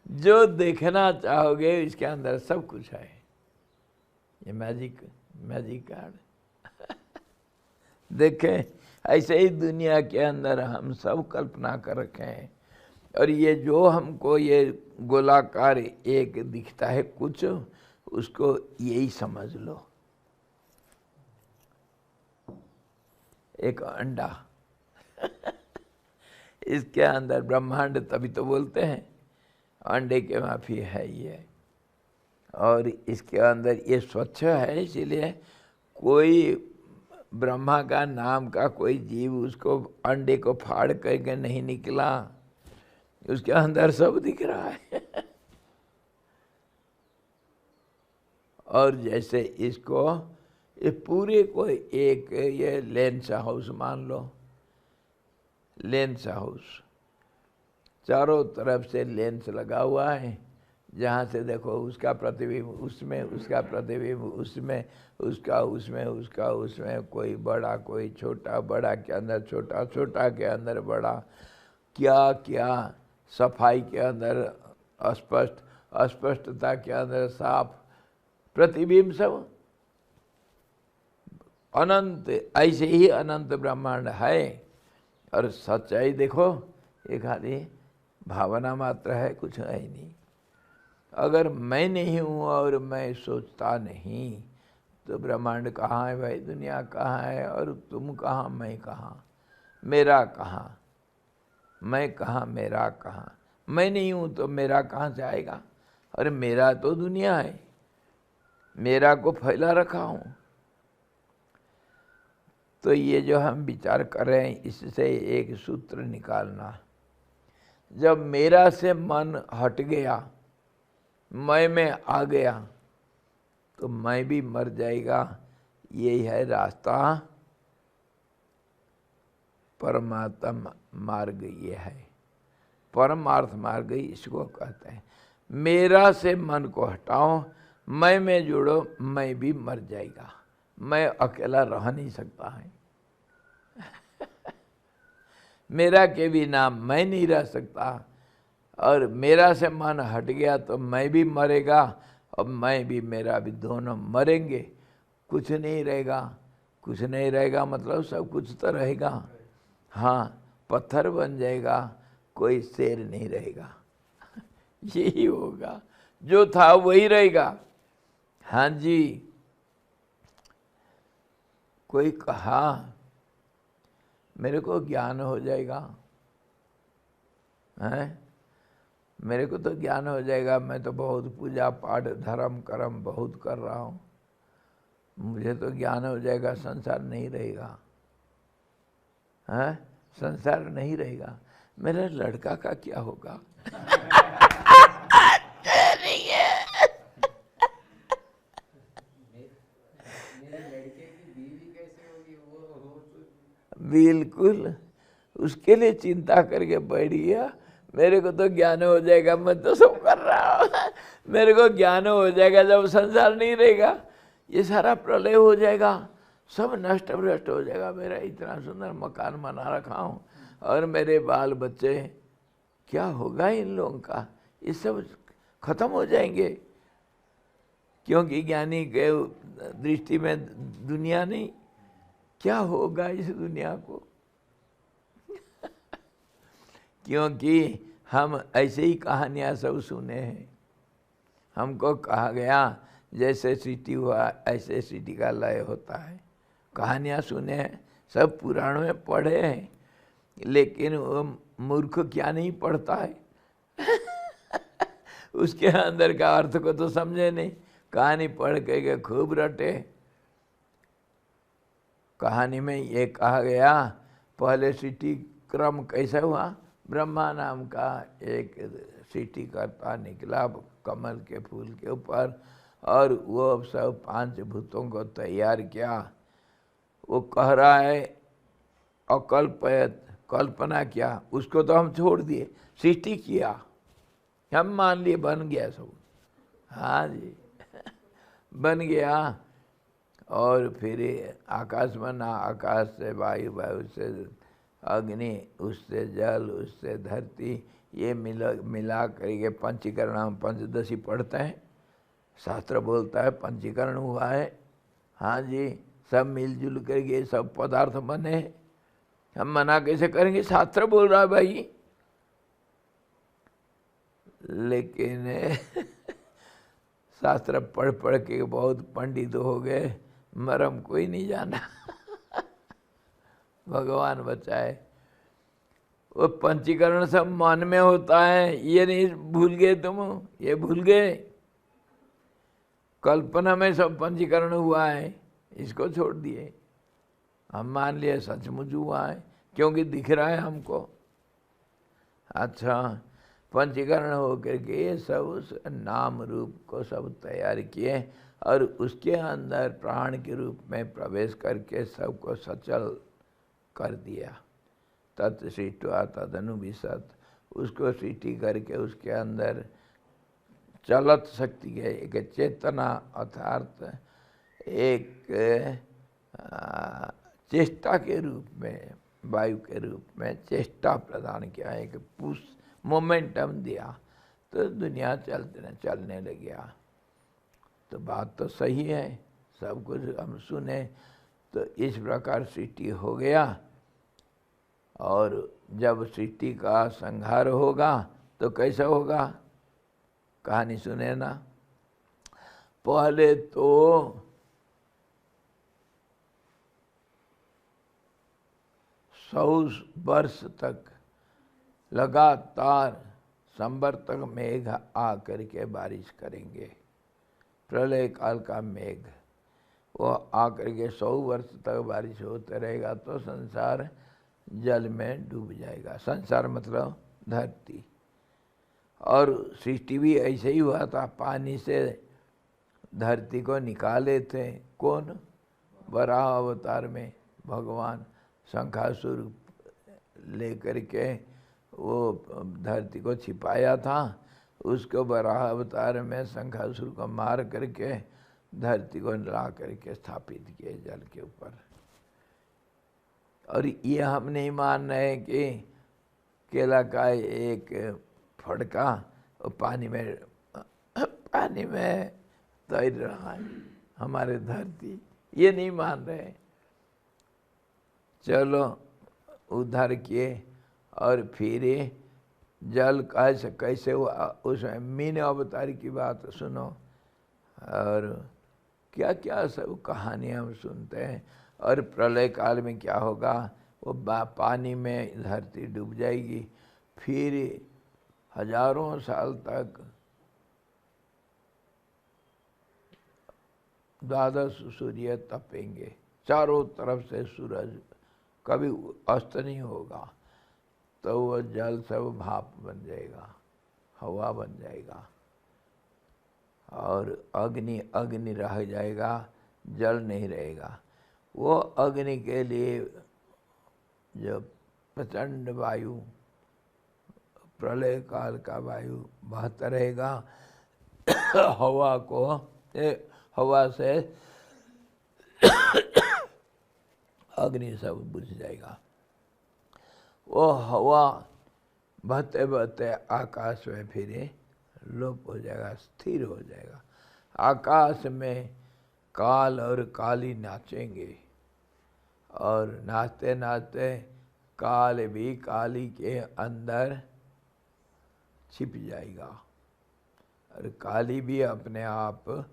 A: जो देखना चाहोगे इसके अंदर सब कुछ है। ये मैजिक कार्ड। देखें, ऐसे ही दुनिया के अंदर हम सब कल्पना कर रखे हैं। और ये जो हमको ये गोलाकार एक दिखता है कुछ, उसको यही समझ लो, एक अंडा। इसके अंदर ब्रह्मांड, तभी तो बोलते हैं अंडे के माफी है ये। और इसके अंदर ये स्वच्छ है, इसीलिए कोई ब्रह्मा का नाम का कोई जीव उसको अंडे को फाड़ करके नहीं निकला, उसके अंदर सब दिख रहा है। और जैसे इसको, ये पूरे को एक ये लेंस हाउस मान लो, लेंस हाउस, चारों तरफ से लेंस लगा हुआ है, जहाँ से देखो उसका प्रतिबिंब उसमें, उसका प्रतिबिंब उसमें, उसका उसमें, उसका उसमें, कोई बड़ा कोई छोटा, बड़ा के अंदर छोटा, छोटा के अंदर बड़ा, क्या क्या, सफाई के अंदर अस्पष्ट, अस्पष्टता के अंदर साफ, प्रतिबिंब सब अनंत। ऐसे ही अनंत ब्रह्मांड है। और सच्चाई देखो, ये खाली भावना मात्र है, कुछ है ही नहीं। अगर मैं नहीं हूँ और मैं सोचता नहीं, तो ब्रह्मांड कहाँ है भाई, दुनिया कहाँ है, और तुम कहाँ, मैं कहाँ, मेरा कहाँ, मैं कहाँ, मेरा कहाँ। मैं नहीं हूँ तो मेरा कहाँ से आएगा? अरे मेरा तो दुनिया है, मेरा को फैला रखा हूँ। तो ये जो हम विचार कर रहे हैं, इससे एक सूत्र निकालना, जब मेरा से मन हट गया, मैं में आ गया, तो मैं भी मर जाएगा। यही है रास्ता, परमात्मा मार्ग ये है, परमार्थ मार्ग इसको कहते हैं। मेरा से मन को हटाओ, मैं में जुड़ो, मैं भी मर जाएगा। मैं अकेला रह नहीं सकता है। मेरा के बिना मैं नहीं रह सकता, और मेरा से मन हट गया तो मैं भी मरेगा, और मैं भी, मेरा भी, दोनों मरेंगे। कुछ नहीं रहेगा, कुछ नहीं रहेगा मतलब सब कुछ तो रहेगा। हाँ, पत्थर बन जाएगा, कोई शेर नहीं रहेगा। यही होगा, जो था वही रहेगा। हाँ जी, कोई कहा मेरे को ज्ञान हो जाएगा, हैं? मेरे को तो ज्ञान हो जाएगा, मैं तो बहुत पूजा पाठ धर्म कर्म बहुत कर रहा हूँ, मुझे तो ज्ञान हो जाएगा, संसार नहीं रहेगा। हैं? संसार नहीं रहेगा। मेरे लड़का का क्या होगा? बिल्कुल, उसके लिए चिंता करके बैठ गया। मेरे को तो ज्ञान हो जाएगा, मैं तो सब कर रहा हूँ। मेरे को ज्ञान हो जाएगा जब संसार नहीं रहेगा, ये सारा प्रलय हो जाएगा, सब नष्ट भ्रष्ट हो जाएगा। मेरा इतना सुंदर मकान बना रखा हूँ और मेरे बाल बच्चे, क्या होगा इन लोगों का? ये सब खत्म हो जाएंगे, क्योंकि ज्ञानी के दृष्टि में दुनिया नहीं, क्या होगा इस दुनिया को? क्योंकि हम ऐसे ही कहानियाँ सब सुने हैं। हमको कहा गया जैसे सृष्टि हुआ ऐसे सृष्टि का लय होता है। कहानियाँ सुने हैं, सब पुराणों में पढ़े हैं, लेकिन वो मूर्ख क्या नहीं पढ़ता है। उसके अंदर का अर्थ को तो समझे नहीं, कहानी पढ़ के खूब रटे। कहानी में ये कहा गया पहले सृष्टि क्रम कैसा हुआ, ब्रह्मा नाम का एक सृष्टिकर्ता निकला कमल के फूल के ऊपर, और वो सब 5 भूतों को तैयार किया। वो कह रहा है अकल्पयत, कल्पना किया, उसको तो हम छोड़ दिए, सृष्टि किया, हम मान लिए बन गया सब। हाँ जी, बन गया। और फिर आकाश बना, आकाश से वायु, वायु से अग्नि, उससे जल, उससे धरती, ये मिला करके पंचीकरण, हम पंचदशी पढ़ते हैं, शास्त्र बोलता है पंचीकरण हुआ है। हाँ जी, सब मिलजुल करके सब पदार्थ बने। हम मना कैसे करेंगे, शास्त्र बोल रहा है भाई। लेकिन शास्त्र पढ़ पढ़ के बहुत पंडित हो गए, मरम कोई नहीं जाना। भगवान बचाए। वो पंचीकरण सब मन में होता है, ये नहीं भूल गए तुम, ये भूल गए। कल्पना में सब पंचीकरण हुआ है, इसको छोड़ दिए। हम मान लिए सचमुच हुआ है, क्योंकि दिख रहा है हमको। अच्छा, पंचीकरण होकर के ये सब उस नाम रूप को सब तैयार किए, और उसके अंदर प्राण के रूप में प्रवेश करके सबको सचल कर दिया। तत् सृष्टवा तदनुविशत, उसको सृष्टि करके उसके अंदर चलत शक्ति है, एक चेतना अर्थात एक चेष्टा के रूप में, वायु के रूप में चेष्टा प्रदान किया, एक पुश मोमेंटम दिया, तो दुनिया चलने लग गया। तो बात तो सही है, सब कुछ हम सुने। तो इस प्रकार सृष्टि हो गया, और जब सृष्टि का संहार होगा तो कैसा होगा, कहानी सुने ना। पहले तो 100 वर्ष तक लगातार संवर्तक मेघ आ करके बारिश करेंगे। प्रलय काल का मेघ वो आकर के 100 वर्ष तक बारिश होते रहेगा, तो संसार जल में डूब जाएगा। संसार मतलब धरती। और सृष्टि भी ऐसे ही हुआ था, पानी से धरती को निकाले थे। कौन? वराह अवतार में भगवान शंखासुर लेकर के वो धरती को छिपाया था, उसको वराह अवतार में शंखासुर को मार करके धरती को ला करके स्थापित किए जल के ऊपर। और ये हम नहीं मान रहे कि केला का एक फड़का पानी में तैर रहा है हमारे धरती, ये नहीं मान रहे। चलो उद्धार किए, और फिर जल कैसे हुआ, उसमें मीन अवतार की बात सुनो, और क्या क्या सब कहानियाँ हम सुनते हैं। और प्रलय काल में क्या होगा, वो पानी में धरती डूब जाएगी, फिर हजारों साल तक 12 सूर्य तपेंगे, चारों तरफ से सूरज, कभी अस्त नहीं होगा। तो वो जल सब भाप बन जाएगा, हवा बन जाएगा, और अग्नि रह जाएगा, जल नहीं रहेगा। वो अग्नि के लिए जो प्रचंड वायु प्रलय काल का वायु बहता रहेगा। हवा से अग्नि सब बुझ जाएगा। वो हवा बहते बहते आकाश में फिर लोप हो जाएगा, स्थिर हो जाएगा। आकाश में काल और काली नाचेंगे और नाचते नाचते काल भी काली के अंदर छिप जाएगा और काली भी अपने आप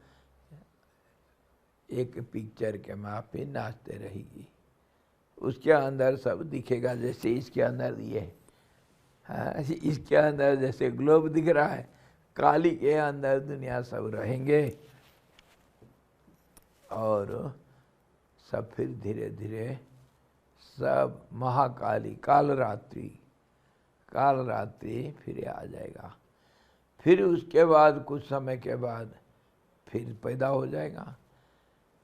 A: एक पिक्चर के माप पे नाचते रहेगी। उसके अंदर सब दिखेगा, जैसे इसके अंदर ये, हाँ, इसके अंदर जैसे ग्लोब दिख रहा है, काली के अंदर दुनिया सब रहेंगे और सब फिर धीरे धीरे सब महाकाली काल रात्रि फिर आ जाएगा। फिर उसके बाद कुछ समय के बाद फिर पैदा हो जाएगा।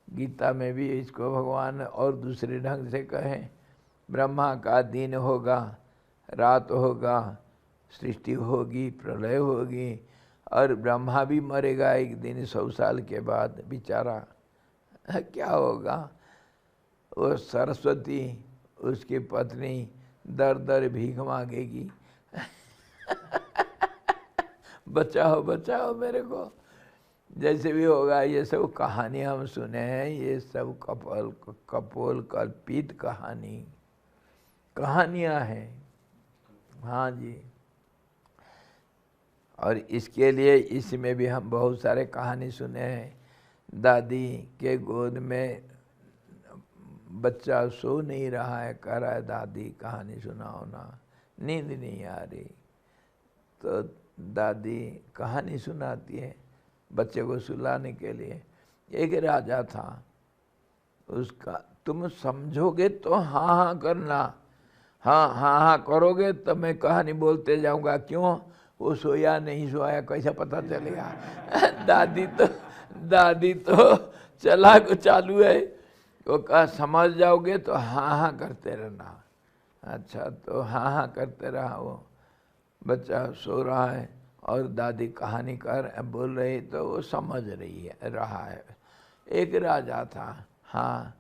A: गीता में भी इसको भगवान और दूसरे ढंग से कहें, ब्रह्मा का दिन होगा, रात होगा, सृष्टि होगी, प्रलय होगी और ब्रह्मा भी मरेगा एक दिन 100 साल के बाद बेचारा। क्या होगा? वो सरस्वती उसकी पत्नी दर दर भीख मांगेगी, बचाओ बचाओ मेरे को। जैसे भी होगा, ये सब कहानी हम सुने हैं, ये सब कपोल कल्पित कहानियाँ हैं। हाँ जी। और इसके लिए इसमें भी हम बहुत सारे कहानी सुने हैं। दादी के गोद में बच्चा सो नहीं रहा है, कह रहा है दादी कहानी सुनाओ ना, नींद नहीं आ रही, तो दादी कहानी सुनाती है बच्चे को सुलाने के लिए। एक राजा था, उसका तुम समझोगे तो हाँ हाँ करना, हाँ हाँ हाँ करोगे तो मैं कहानी बोलते जाऊंगा। क्यों? वो सोया नहीं सोया कैसे पता चलेगा? दादी तो चालाक चालू है, वो कहा समझ जाओगे तो हाँ हाँ करते रहना। अच्छा, तो हाँ हाँ करते रहा। वो बच्चा सो रहा है और दादी कहानी बोल रही तो वो समझ रहा है। एक राजा था, हाँ,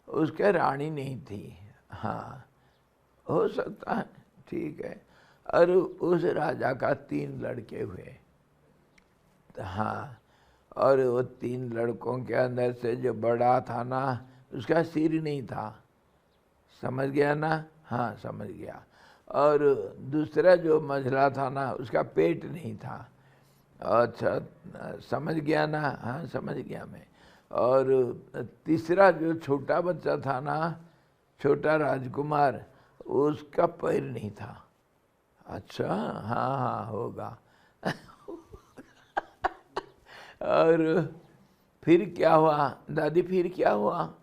A: उसके रानी नहीं थी, हाँ, हो सकता है, ठीक है। और उस राजा का 3 लड़के हुए, हाँ, और वो 3 लड़कों के अंदर से जो बड़ा था ना, उसका सिर नहीं था, समझ गया ना? हाँ, समझ गया। और दूसरा जो मझला था ना, उसका पेट नहीं था। अच्छा, समझ गया ना? हाँ, समझ गया मैं। और तीसरा जो छोटा बच्चा था ना, छोटा राजकुमार, उसका पैर नहीं था। अच्छा, हाँ हाँ होगा। और फिर क्या हुआ दादी? फिर क्या हुआ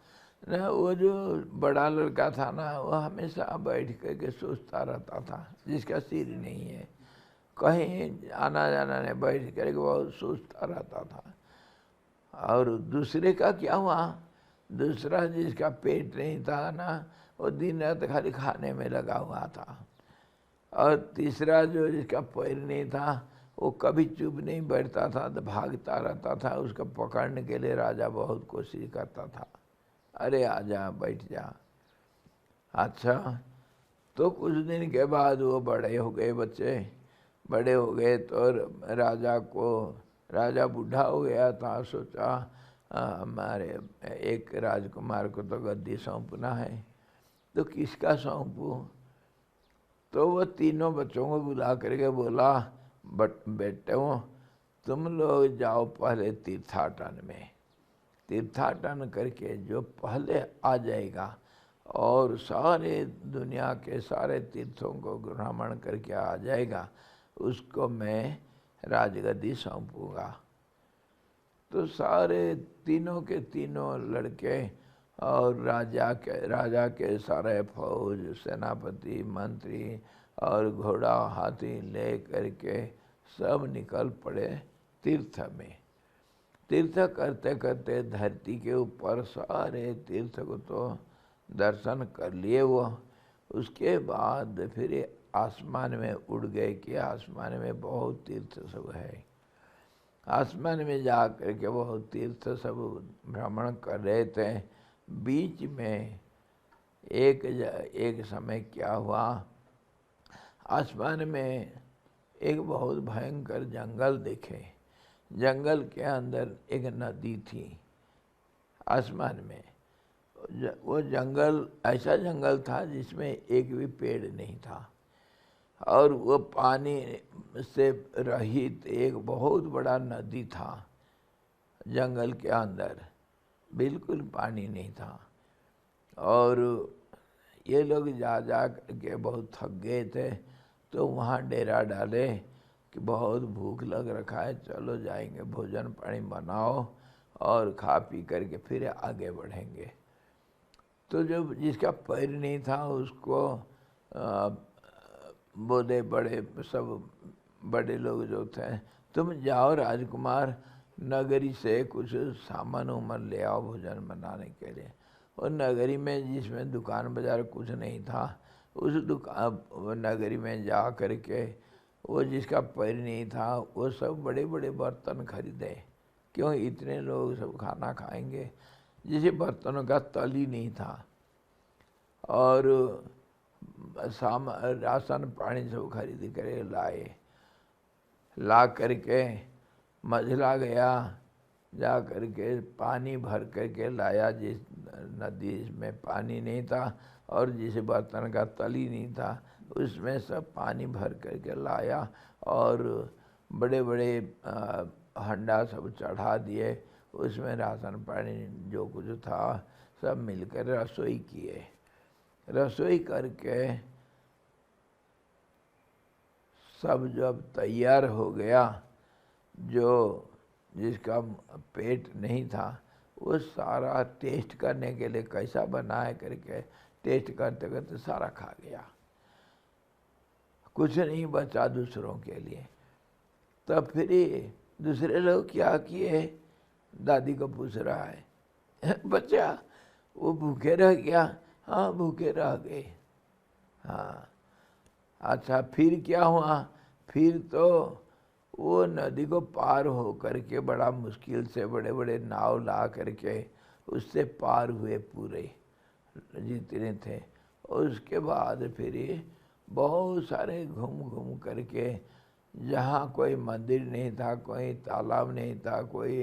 A: ना, वो जो बड़ा लड़का था ना, वो हमेशा बैठ करके सोचता रहता था, जिसका सिर नहीं है, कहीं आना जाना नहीं, बैठ करके बहुत सोचता रहता था। और दूसरे का क्या हुआ? दूसरा जिसका पेट नहीं था ना, वो दिन रात खाली खाने में लगा हुआ था। और तीसरा जो जिसका पैर नहीं था, वो कभी चुप नहीं बैठता था, तो भागता रहता था। उसको पकड़ने के लिए राजा बहुत कोशिश करता था, अरे आजा बैठ जा। अच्छा, तो कुछ दिन के बाद वो बड़े हो गए, बच्चे बड़े हो गए तो राजा बूढ़ा हो गया था। सोचा हमारे एक राजकुमार को तो गद्दी सौंपना है, तो किसका सौंपूं? तो वो तीनों बच्चों को बुला करके बोला, बेटों तुम लोग जाओ पहले तीर्थाटन में, तीर्थाटन करके जो पहले आ जाएगा और सारे दुनिया के सारे तीर्थों को भ्रमण करके आ जाएगा, उसको मैं राजगद्दी सौंपूंगा। तो सारे तीनों के तीनों लड़के और राजा के सारे फौज, सेनापति, मंत्री और घोड़ा हाथी ले करके सब निकल पड़े तीर्थ में। तीर्थ करते करते धरती के ऊपर सारे तीर्थ को तो दर्शन कर लिए वो। उसके बाद फिर आसमान में उड़ गए कि आसमान में बहुत तीर्थ सब है। आसमान में जा कर के बहुत तीर्थ सब भ्रमण कर रहे थे। बीच में एक समय क्या हुआ, आसमान में एक बहुत भयंकर जंगल देखे। जंगल के अंदर एक नदी थी आसमान में। वो जंगल ऐसा जंगल था जिसमें एक भी पेड़ नहीं था, और वो पानी से रहित एक बहुत बड़ा नदी था। जंगल के अंदर बिल्कुल पानी नहीं था। और ये लोग जा जा करके बहुत थक गए थे, तो वहाँ डेरा डाले कि बहुत भूख लग रखा है, चलो जाएंगे, भोजन पानी बनाओ और खा पी करके फिर आगे बढ़ेंगे। तो जो जिसका पैर नहीं था उसको बोले बड़े सब बड़े लोग जो थे, तुम जाओ राजकुमार, नगरी से कुछ सामान उमान ले आओ भोजन बनाने के लिए। और नगरी में जिसमें दुकान बाजार कुछ नहीं था, उस दुकान नगरी में जा करके वो जिसका पैर नहीं था वो सब बड़े बड़े बर्तन खरीदे। क्यों, इतने लोग सब खाना खाएंगे, जिसे बर्तनों का तल ही नहीं था। और राशन पानी सब खरीद कर लाए। ला करके मझला गया, जा करके पानी भर करके लाया। जिस नदी में पानी नहीं था और जिस बर्तन का तली नहीं था उसमें सब पानी भर करके लाया, और बड़े बड़े हंडा सब चढ़ा दिए। उसमें राशन पानी जो कुछ था सब मिलकर रसोई किए। रसोई करके सब जब तैयार हो गया, जो जिसका पेट नहीं था वो सारा टेस्ट करने के लिए कैसा बनाए करके टेस्ट करते करते सारा खा गया, कुछ नहीं बचा दूसरों के लिए। तब फिर दूसरे लोग क्या किए, दादी को पूछ रहा है, बच्चा वो भूखे रह गया? हाँ भूखे रह गए। हाँ अच्छा, फिर क्या हुआ? फिर तो वो नदी को पार हो करके बड़ा मुश्किल से बड़े बड़े नाव ला करके उससे पार हुए पूरे जितने थे। उसके बाद फिर बहुत सारे घूम घूम करके, जहाँ कोई मंदिर नहीं था, कोई तालाब नहीं था, कोई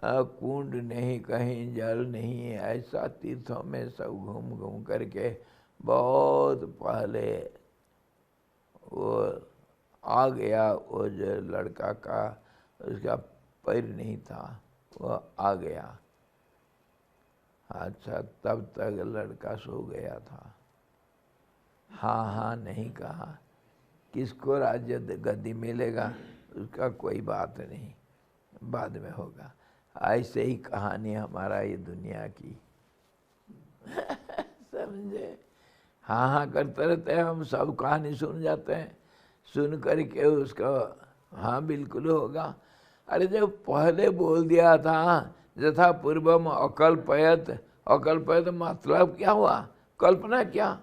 A: कुंड नहीं, कहीं जल नहीं, ऐसा तीर्थों में सब घूम घूम करके बहुत पहले वो आ गया। वो जो लड़का का उसका पैर नहीं था वो आ गया। अच्छा, तब तक लड़का सो गया था। हाँ हाँ नहीं कहा, किसको राज्य गद्दी मिलेगा उसका कोई बात नहीं, बाद में होगा। ऐसे ही कहानी हमारा ये दुनिया की समझे। हाँ हाँ करते रहते हैं हम, सब कहानी सुन जाते हैं, सुन करके उसका हाँ बिल्कुल होगा। अरे जब पहले बोल दिया था यथा पूर्वम अकल्पयत, अकल्पयत मतलब क्या हुआ? कल्पना क्या?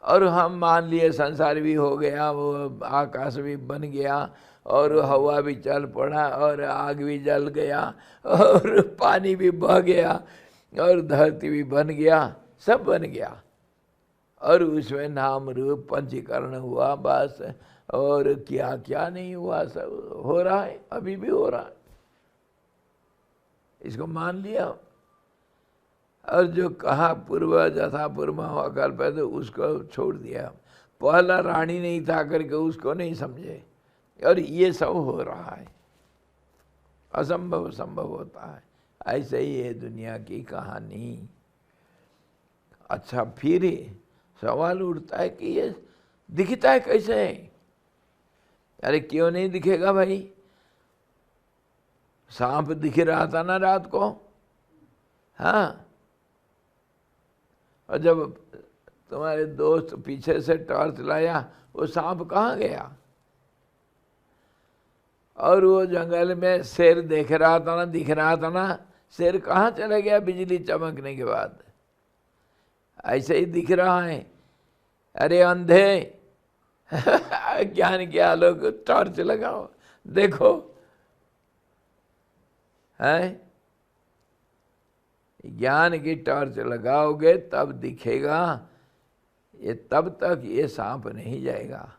A: और हम मान लिए संसार भी हो गया, वो आकाश भी बन गया, और हवा भी चल पड़ा, और आग भी जल गया, और पानी भी बह गया, और धरती भी बन गया, सब बन गया। और उसमें नाम रूप पंचीकरण हुआ बस, और क्या क्या नहीं हुआ, सब हो रहा है, अभी भी हो रहा है। इसको मान लिया। और जो कहा पूर्व यथा पूर्व अकल्प है तो उसको छोड़ दिया। पहला रानी नहीं था करके उसको नहीं समझे, और ये सब हो रहा है। असंभव संभव होता है। ऐसे ही है दुनिया की कहानी। अच्छा, फिर सवाल उठता है कि ये दिखता है कैसे? अरे क्यों नहीं दिखेगा भाई? सांप दिख रहा था ना रात को, हाँ। और जब तुम्हारे दोस्त पीछे से टॉर्च लाया, वो सांप कहाँ गया? और वो जंगल में शेर देख रहा था ना, दिख रहा था ना, शेर कहाँ चला गया बिजली चमकने के बाद? ऐसे ही दिख रहा है। अरे अंधे ज्ञान के आलोक टॉर्च लगाओ, देखो, है ज्ञान की टॉर्च लगाओगे तब दिखेगा। ये तब तक ये सांप नहीं जाएगा,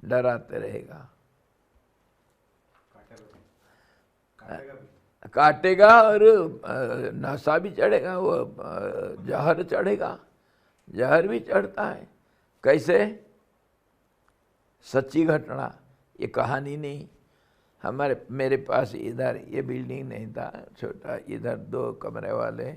A: डराते रहेगा, काटेगा और नशा भी चढ़ेगा, वो जहर चढ़ेगा, जहर भी चढ़ता है। कैसे? सच्ची घटना, ये कहानी नहीं। मेरे पास इधर ये बिल्डिंग नहीं था, छोटा इधर 2 कमरे वाले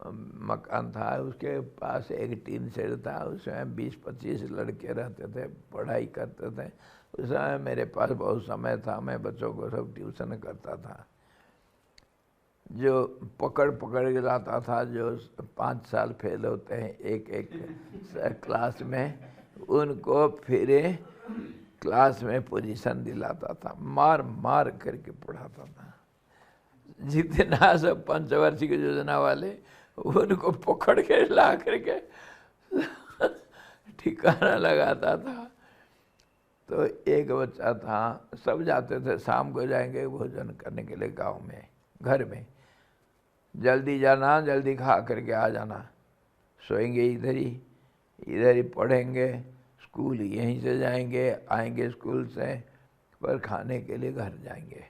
A: मकान था, उसके पास एक टीन शेड था, उसमें 20-25 लड़के रहते थे, पढ़ाई करते थे। उस समय मेरे पास बहुत समय था, मैं बच्चों को सब ट्यूशन करता था। जो पकड़ के लाता था, जो 5 साल फेल होते हैं एक क्लास में, उनको फिर क्लास में पोजीशन दिलाता था, मार मार करके पढ़ाता था। जितना सब पंचवर्षीय योजना वाले, उनको पकड़ के ला करके ठिकाना लगाता था। तो एक बच्चा था, सब जाते थे, शाम को जाएंगे भोजन करने के लिए गांव में, घर में, जल्दी जाना, जल्दी खा करके आ जाना, सोएंगे इधर ही पढ़ेंगे, स्कूल यहीं से जाएंगे, आएंगे स्कूल से, पर खाने के लिए घर जाएंगे।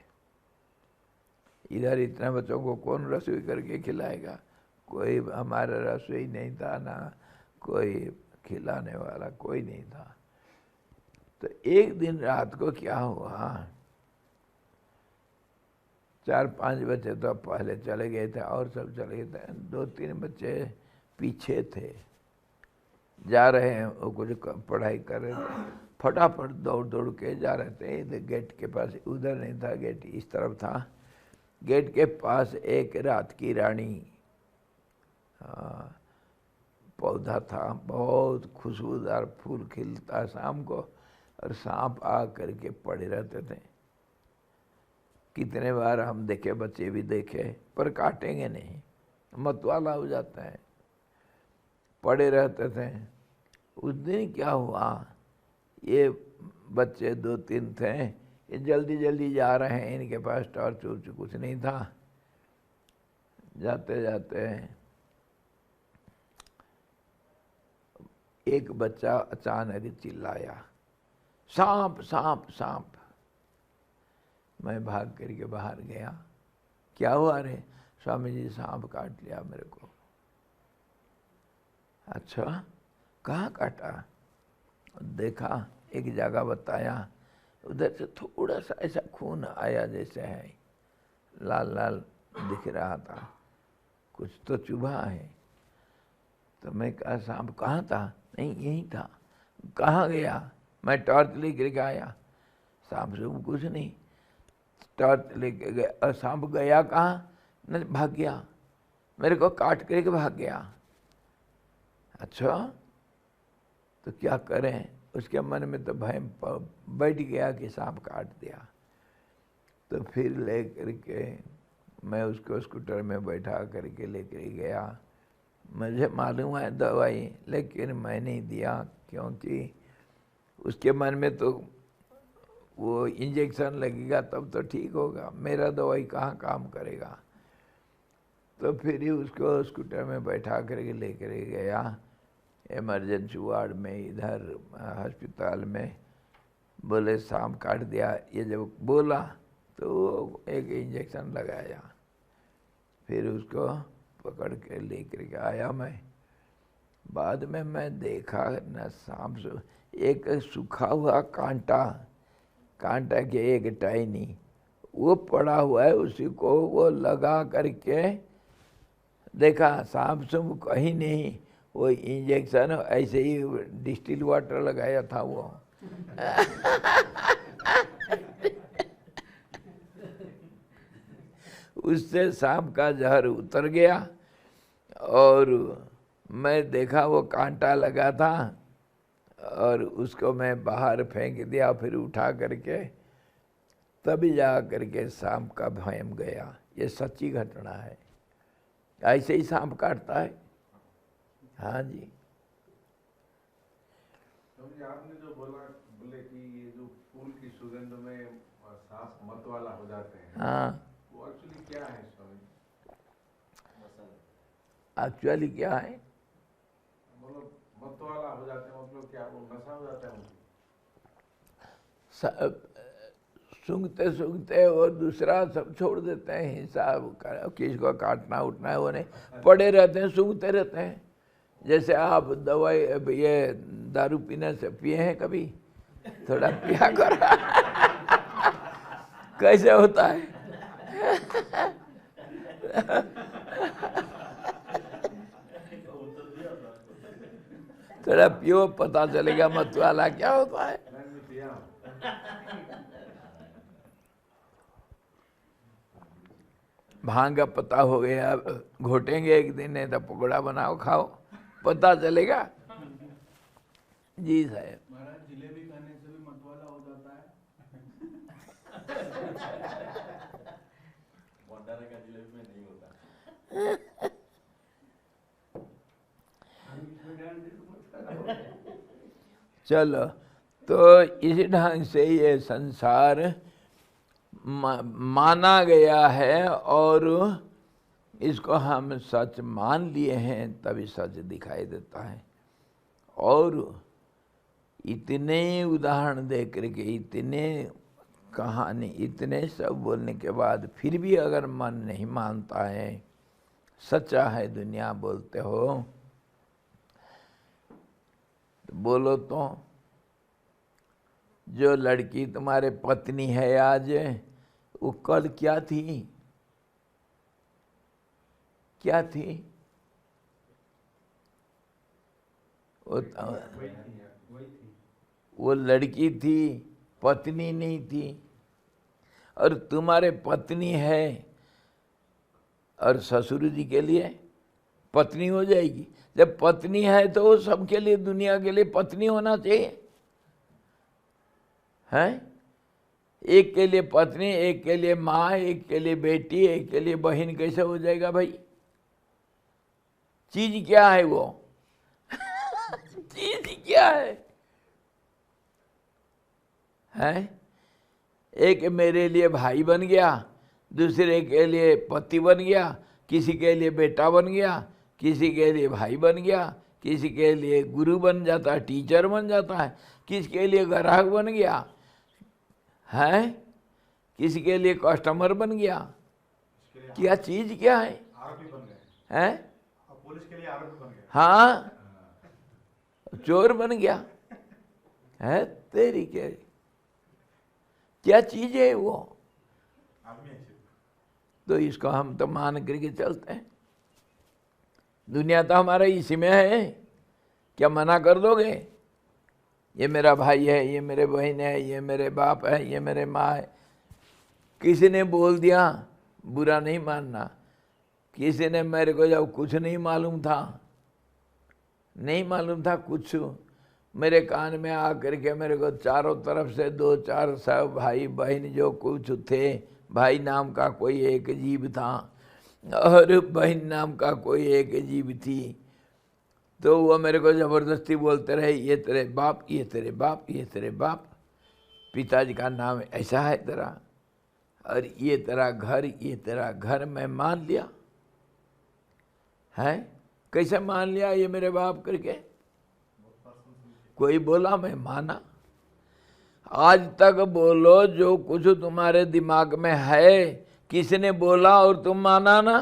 A: इधर इतने बच्चों को कौन रसोई करके खिलाएगा? कोई हमारा रसोई नहीं था, ना कोई खिलाने वाला कोई नहीं था। तो एक दिन रात को क्या हुआ, 4-5 बच्चे तो पहले चले गए थे और सब चले गए थे, 2-3 बच्चे पीछे थे, जा रहे हैं, वो कुछ पढ़ाई कर रहे थे, फटाफट दौड़ के जा रहे थे। गेट के पास, उधर नहीं था गेट, इस तरफ था। गेट के पास एक रात की रानी पौधा था, बहुत खुशबूदार फूल खिलता शाम को, और सांप आ करके पड़े रहते थे। कितने बार हम देखे, बच्चे भी देखे, पर काटेंगे नहीं, मतवाला हो जाता है, पड़े रहते थे। उस दिन क्या हुआ, ये बच्चे 2-3 थे, ये जल्दी जल्दी जा रहे हैं, इनके पास टॉर्च वर्च कुछ नहीं था। जाते जाते एक बच्चा अचानक चिल्लाया, सांप सांप सांप। मैं भाग करके बाहर गया, क्या हुआ रे? स्वामी जी सांप काट लिया मेरे को। अच्छा, कहाँ काटा? देखा, एक जगह बताया, उधर से थोड़ा सा ऐसा खून आया जैसे है, लाल लाल दिख रहा था, कुछ तो चुभा है। तो मैं कहा, सांप कहाँ था? नहीं, यहीं था। कहाँ गया? मैं टॉर्च लेकर के आया, सांप से कुछ नहीं, टॉर्च लेके गया, और सांप गया कहाँ? नहीं, भाग गया, मेरे को काट करके भाग गया। अच्छा, तो क्या करें? उसके मन में तो भय बैठ गया कि सांप काट दिया। तो फिर ले करके मैं उसको स्कूटर में बैठा करके लेकर गया। मुझे मालूम है दवाई, लेकिन मैं नहीं दिया, क्योंकि उसके मन में तो वो इंजेक्शन लगेगा तब तो ठीक होगा, मेरा दवाई कहाँ काम करेगा। तो फिर ही उसको स्कूटर में बैठा करके लेकर गया इमरजेंसी वार्ड में, इधर अस्पताल में। बोले सांप काट दिया, ये जब बोला तो एक इंजेक्शन लगाया, फिर उसको पकड़ के लेकर के आया मैं। बाद में मैं देखा न सांप से एक सूखा हुआ कांटा के एक टहनी वो पड़ा हुआ है, उसी को वो लगा करके देखा, सांप सुम कहीं नहीं, वो इंजेक्शन ऐसे ही डिस्टिल वाटर लगाया था वो। उससे सांप का जहर उतर गया, और मैं देखा वो कांटा लगा था, और उसको मैं बाहर फेंक दिया, फिर उठा करके तभी जा करके सांप का भयम गया। ये सच्ची घटना है, ऐसे ही सांप काटता है। हाँ जी।
C: समझे आपने जो बोले कि ये जो फूल की सुगंध में सांस मत वाला हो जाते हैं,
A: हाँ,
C: वो एक्चुअली क्या है स्वामी?
A: एक्चुअली क्या है?
C: मतलब मत वाला हो जाते हैं मतलब क्या, वो नशा हो जाता है उनको?
A: सूंघते सूंघते और दूसरा सब छोड़ देते हैं, हिसाब किसी को काटना उठना है वो नहीं, पड़े रहते हैं, सूंघते रहते हैं। जैसे आप दवाई ये दारू पीने से पिए हैं कभी? थोड़ा पिया करो। कैसे होता है? थोड़ा पियो, पता चलेगा मत वाला क्या होता है।
C: नहीं पिया हूँ।
A: भांग का पता हो गया, घोटेंगे एक दिन, नहीं तो पकौड़ा बनाओ खाओ, पता चलेगा। जी साहब।
D: महाराज जिलेबी खाने से भी मतवाला हो जाता है।
B: भंडारा का जिलेबी में नहीं होता।
A: चलो, तो इसी ढंग से ये संसार माना गया है और इसको हम सच मान लिए हैं, तभी सच दिखाई देता है। और इतने उदाहरण दे करके, इतने कहानी, इतने सब बोलने के बाद फिर भी अगर मन नहीं मानता है, सच्चा है दुनिया बोलते हो, तो बोलो तो। जो लड़की तुम्हारे पत्नी है आज, वो कल क्या थी? क्या थी? वो लड़की थी, पत्नी नहीं थी। और तुम्हारे पत्नी है, और ससुर जी के लिए पत्नी हो जाएगी। जब पत्नी है तो वो सबके लिए, दुनिया के लिए पत्नी होना चाहिए, है? एक के लिए पत्नी, एक के लिए माँ, एक के लिए बेटी, एक के लिए बहन, कैसे हो जाएगा भाई? चीज क्या है वो? चीज क्या है? हैं? एक मेरे लिए भाई बन गया, दूसरे के लिए पति बन गया, किसी के लिए बेटा बन गया, किसी के लिए भाई बन गया, किसी के लिए गुरु बन जाता है, टीचर बन जाता है, किसी के लिए ग्राहक बन गया है, किसी के लिए कस्टमर बन गया। क्या चीज क्या है?
C: आरोपी बन गए
A: हैं?
C: पुलिस के लिए आरोपी बन गए।
A: हाँ, चोर बन गया है। तेरी क्या चीज है वो?
C: आदमी है।
A: तो इसको हम तो मान करके चलते हैं। दुनिया तो हमारा इसी में है, क्या मना कर दोगे? ये मेरा भाई है, ये मेरे बहन है, ये मेरे बाप है, ये मेरे माँ है। किसी ने बोल दिया, बुरा नहीं मानना। किसी ने मेरे को जब कुछ नहीं मालूम था, नहीं मालूम था कुछ, मेरे कान में आ करके मेरे को चारों तरफ से दो चार सब भाई बहन जो कुछ थे, भाई नाम का कोई एक जीव था और बहन नाम का कोई एक जीव थी, तो वो मेरे को ज़बरदस्ती बोलते रहे, ये तेरे बाप, ये तेरे बाप, ये तेरे बाप, पिताजी का नाम ऐसा है तेरा, और ये तेरा घर, ये तेरा घर। मैं मान लिया है। कैसे मान लिया ये मेरे बाप करके? कोई बोला, मैं माना। आज तक बोलो, जो कुछ तुम्हारे दिमाग में है, किसी ने बोला और तुम माना ना?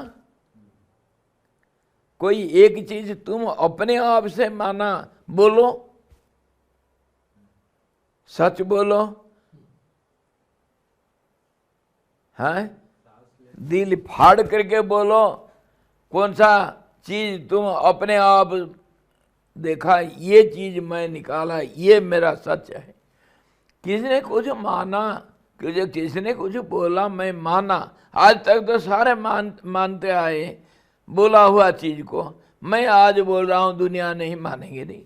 A: कोई एक चीज तुम अपने आप से माना? बोलो, सच बोलो। हैं? दिल फाड़ करके बोलो, कौन सा चीज तुम अपने आप देखा, ये चीज मैं निकाला, ये मेरा सच है। किसी ने कुछ माना, किसी ने कुछ बोला, मैं माना। आज तक तो सारे मानते आए बोला हुआ चीज को। मैं आज बोल रहा हूं, दुनिया नहीं मानेगी। नहीं,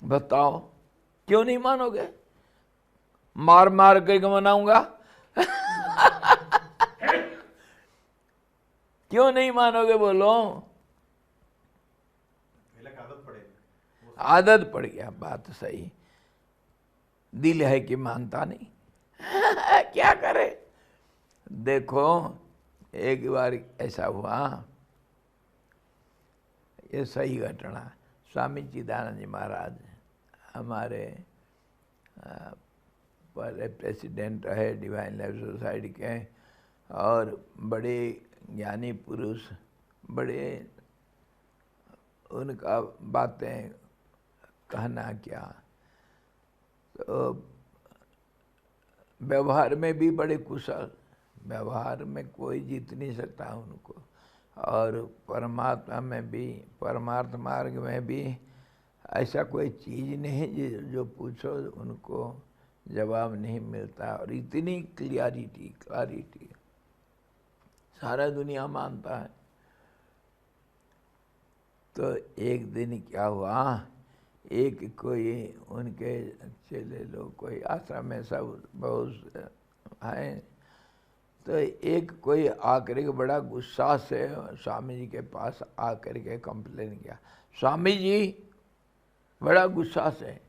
A: बताओ क्यों नहीं मानोगे? मार मार करके मनाऊंगा। क्यों नहीं मानोगे बोलो?
C: आदत पड़ेगी, वो
A: आदत पड़ गया। बात सही, दिल है कि मानता नहीं। क्या करे। देखो एक बार ऐसा हुआ, ये सही घटना, स्वामी चिदानंद जी महाराज हमारे पहले प्रेसिडेंट रहे डिवाइन लाइफ सोसाइटी के, और बड़े ज्ञानी पुरुष, बड़े उनका बातें कहना क्या, तो व्यवहार में भी बड़े कुशल, व्यवहार में कोई जीत नहीं सकता उनको, और परमात्मा में भी, परमार्थ मार्ग में भी ऐसा कोई चीज़ नहीं जो पूछो उनको जवाब नहीं मिलता, और इतनी क्लैरिटी सारा दुनिया मानता है। तो एक दिन क्या हुआ, एक कोई उनके चेले लोग, कोई आश्रम में सब बहुत हैं, तो एक कोई आकर के बड़ा गुस्सा से स्वामी जी के पास आकर के कंप्लेन किया, स्वामी जी बड़ा गुस्सा से,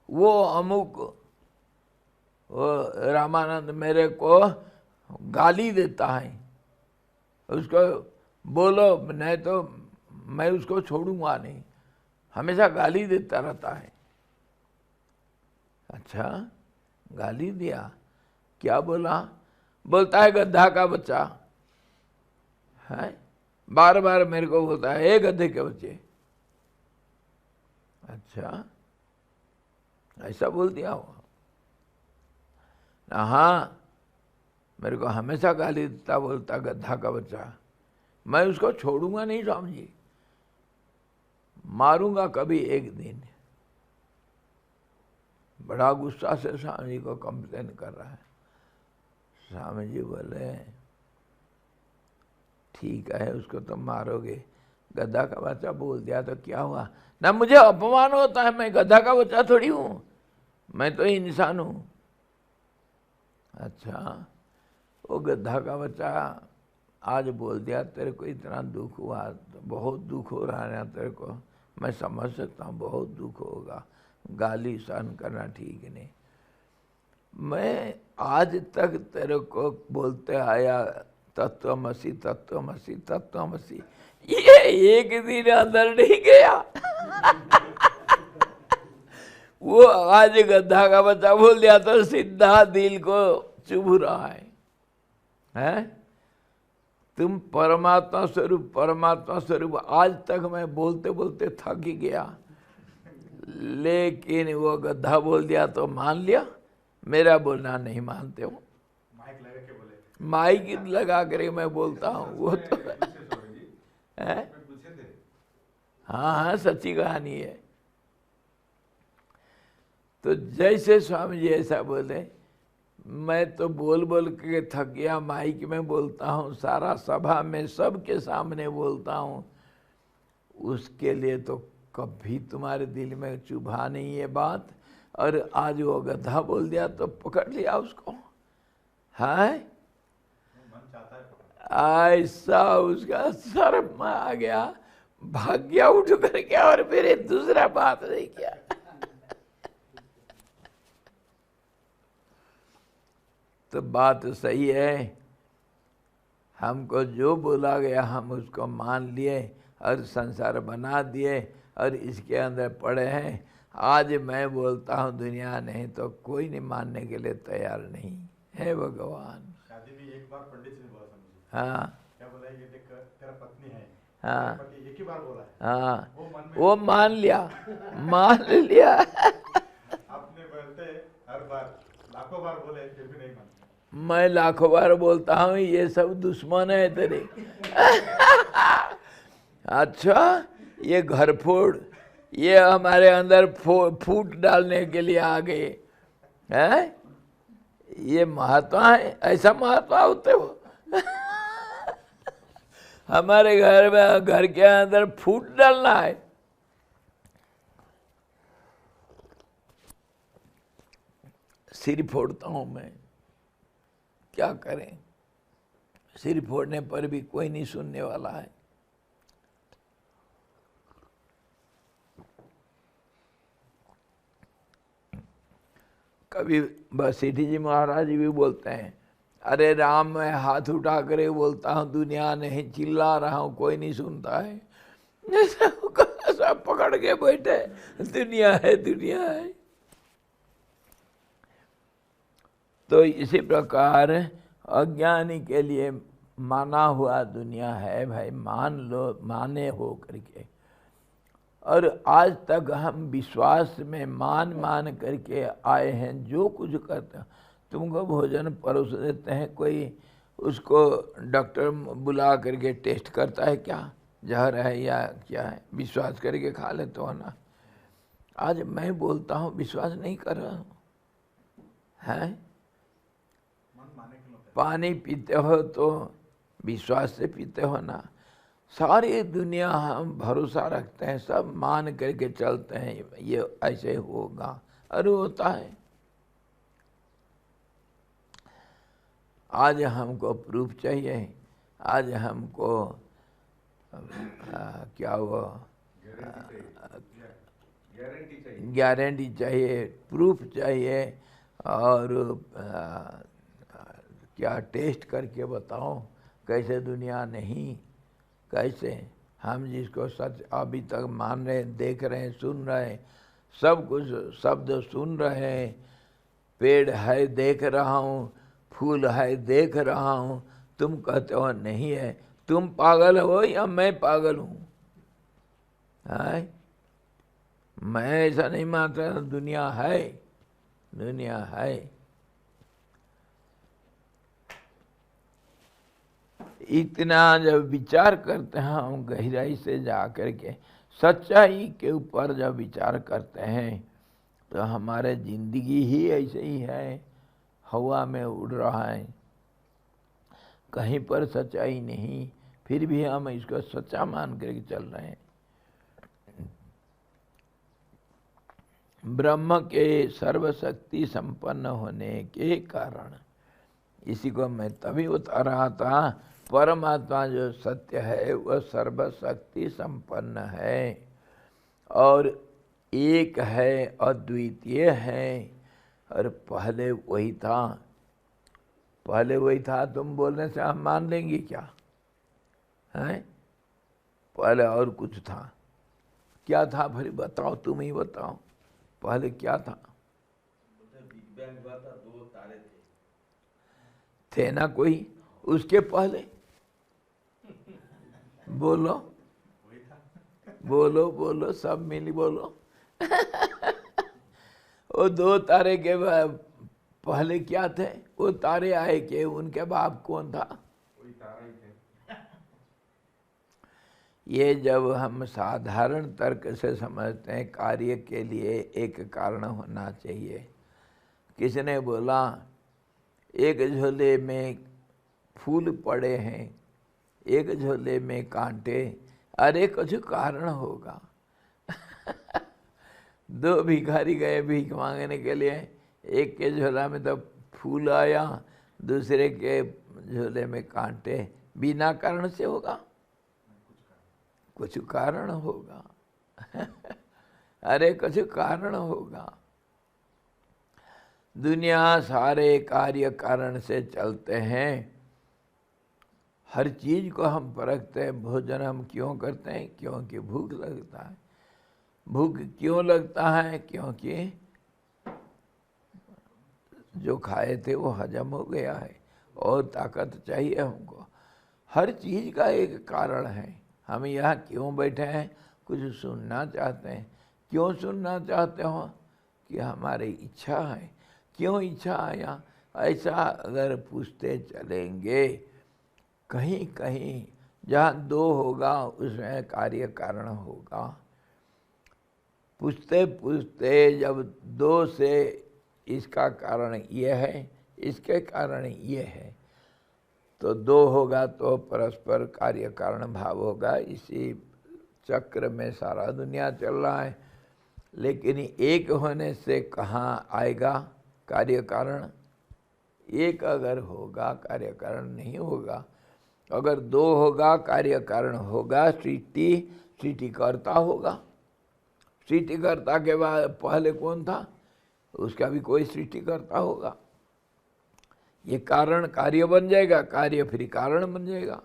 A: वो अमुक वो रामानंद मेरे को गाली देता है, उसको बोलो नहीं तो मैं उसको छोड़ूंगा नहीं, हमेशा गाली देता रहता है। अच्छा, गाली दिया, क्या बोला? बोलता है गधा का बच्चा है, बार बार मेरे को बोलता है ए गधे के बच्चे। अच्छा, ऐसा बोल दिया हो? हाँ, मेरे को हमेशा गाली देता, बोलता गधा का बच्चा, मैं उसको छोड़ूंगा नहीं स्वामी जी, मारूंगा कभी एक दिन। बड़ा गुस्सा से स्वामी जी को कंप्लेन कर रहा है। स्वामी जी बोले ठीक है, उसको तो मारोगे, गधा का बच्चा बोल दिया तो क्या हुआ? ना मुझे अपमान होता है, मैं गधा का बच्चा थोड़ी हूँ, मैं तो इंसान हूँ। अच्छा, वो गधा का बच्चा आज बोल दिया, तेरे को इतना दुख हुआ, तो बहुत दुख हो रहा है तेरे को, मैं समझ सकता हूँ बहुत दुख होगा, गाली सहन करना ठीक नहीं। मैं आज तक तेरे को बोलते आया तत्वमसि तत्वमसि तत्वमसि, ये एक दिन अंदर नहीं गया। वो आज गधा का बच्चा बोल दिया तो सीधा दिल को चुभ रहा है? तुम परमात्मा स्वरूप, आज तक मैं बोलते बोलते थक ही गया, लेकिन वो गधा बोल दिया तो मान लिया, मेरा बोलना नहीं मानते हो।
C: माइक लगा के बोले,
A: माइक लगा कर मैं बोलता हूँ, वो तो है।
C: पूछे थे।
A: हाँ हाँ, सच्ची कहानी है। तो जैसे स्वामी जी ऐसा बोले, मैं तो बोल बोल के थक गया, माइक में बोलता हूँ, सारा सभा में सबके सामने बोलता हूँ, उसके लिए तो कभी तुम्हारे दिल में चुभा नहीं ये बात, और आज वो गधा बोल दिया तो पकड़ लिया उसको। है
C: मन चाहता है
A: ऐसा उसका शर्म आ गया, भाग गया उठ करके, और फिर दूसरा बात नहीं किया। तो बात सही है, हमको जो बोला गया हम उसको मान लिए और संसार बना दिए, और इसके अंदर पड़े हैं। आज मैं बोलता हूँ, दुनिया नहीं तो कोई नहीं मानने के लिए तैयार नहीं है। भगवान
C: शादी में एक बार पंडित जी ने बोला था मुझे,
A: हाँ
C: क्या बोला, ये देख तेरा पत्नी है,
A: हाँ
C: पति एक ही बार बोला है,
A: हाँ,
C: वो मन में
A: वो मान लिया, मान लिया।
C: आपने बोलते हर बार लाखों बार बोले फिर भी नहीं मानते।
A: मैं लाखों बार बोलता हूँ, ये सब दुश्मन है तेरे। अच्छा, ये घर फोड़, ये हमारे अंदर फूट डालने के लिए आ गए हैं। ये महात्मा है, ऐसा महात्मा होते हो? हमारे घर में, घर के अंदर फूट डालना है। सिर फोड़ता हूं मैं, क्या करें? सिर फोड़ने पर भी कोई नहीं सुनने वाला है। कभी वशिष्ठ जी महाराज भी बोलते हैं, अरे राम मैं हाथ उठा कर बोलता हूँ दुनिया नहीं, चिल्ला रहा हूँ कोई नहीं सुनता है। सब पकड़ के बैठे दुनिया है दुनिया है। तो इसी प्रकार अज्ञानी के लिए माना हुआ दुनिया है भाई, मान लो, माने हो करके। और आज तक हम विश्वास में मान करके आए हैं, जो कुछ करते हैं। तुमको भोजन परोस देते हैं, कोई उसको डॉक्टर बुला करके टेस्ट करता है क्या जहर है या क्या है, विश्वास करके खा लेते हो ना। आज मैं बोलता हूँ विश्वास नहीं कर रहा हूँ, है पानी पीते हो तो विश्वास से पीते हो ना। सारी दुनिया हम भरोसा रखते हैं, सब मान करके चलते हैं ये ऐसे होगा, अरे होता है। आज हमको प्रूफ चाहिए, आज हमको क्या वो गारंटी चाहिए, प्रूफ चाहिए, और क्या टेस्ट करके बताओ कैसे दुनिया नहीं, कैसे हम जिसको सच अभी तक मान रहे, देख रहे हैं, सुन रहे हैं, सब कुछ शब्द सुन रहे हैं, पेड़ है देख रहा हूँ, फूल है देख रहा हूँ, तुम कहते हो नहीं है। तुम पागल हो या मैं पागल हूँ? मैं ऐसा नहीं मानता, दुनिया है, दुनिया है। इतना जब विचार करते हैं हम गहराई से जा कर के, सच्चाई के ऊपर जब विचार करते हैं, तो हमारे जिंदगी ही ऐसे ही है, हवा में उड़ रहा है, कहीं पर सच्चाई नहीं, फिर भी हम इसको सच्चा मान करके चल रहे हैं। ब्रह्म के सर्वशक्ति संपन्न होने के कारण, इसी को मैं तभी बता रहा था, परमात्मा जो सत्य है वह सर्वशक्ति संपन्न है और एक है, अद्वितीय है। और पहले वही था, पहले वही था, तुम बोलने से हम मान लेंगे क्या? हैं? पहले और कुछ था, क्या था फिर बताओ, तुम ही बताओ, पहले क्या था?
B: बिग बैंग हुआ था, 2 तारे
A: थे ना कोई उसके पहले? बोलो बोलो बोलो, सब मिली बोलो। वो 2 तारे के पहले क्या थे? वो तारे आए के उनके बाप कौन था?
C: कोई तारा ही थे।
A: ये जब हम साधारण तर्क से समझते हैं, कार्य के लिए एक कारण होना चाहिए। किसने बोला एक झोले में फूल पड़े हैं, एक झोले में कांटे, अरे कुछ कारण होगा। 2 भिखारी गए भीख मांगने के लिए, एक के झोला में तो फूल आया, दूसरे के झोले में कांटे, बिना कारण से होगा? कुछ कारण होगा। अरे कुछ कारण होगा। दुनिया सारे कार्य कारण से चलते हैं। हर चीज को हम परखते हैं। भोजन हम क्यों करते हैं? क्योंकि भूख लगता है। भूख क्यों लगता है? क्योंकि जो खाए थे वो हजम हो गया है और ताकत चाहिए हमको। हर चीज का एक कारण है। हम यहाँ क्यों बैठे हैं? कुछ सुनना चाहते हैं। क्यों सुनना चाहते हो? कि हमारी इच्छा है। क्यों इच्छा आया? ऐसा अगर पूछते चलेंगे, कहीं कहीं जहाँ 2 होगा उसमें कार्य कारण होगा। पूछते पूछते जब 2 से इसका कारण ये है, इसके कारण ये है, तो 2 होगा तो परस्पर कार्य कारण भाव होगा। इसी चक्र में सारा दुनिया चल रहा है। लेकिन एक होने से कहाँ आएगा कार्य कारण? एक अगर होगा कार्य कारण नहीं होगा। अगर 2 होगा कार्य कारण होगा, सृष्टिकर्ता होगा। सृष्टिकर्ता के बाद पहले कौन था? उसका भी कोई सृष्टि करता होगा। ये कारण कार्य बन जाएगा, कार्य फिर कारण बन जाएगा।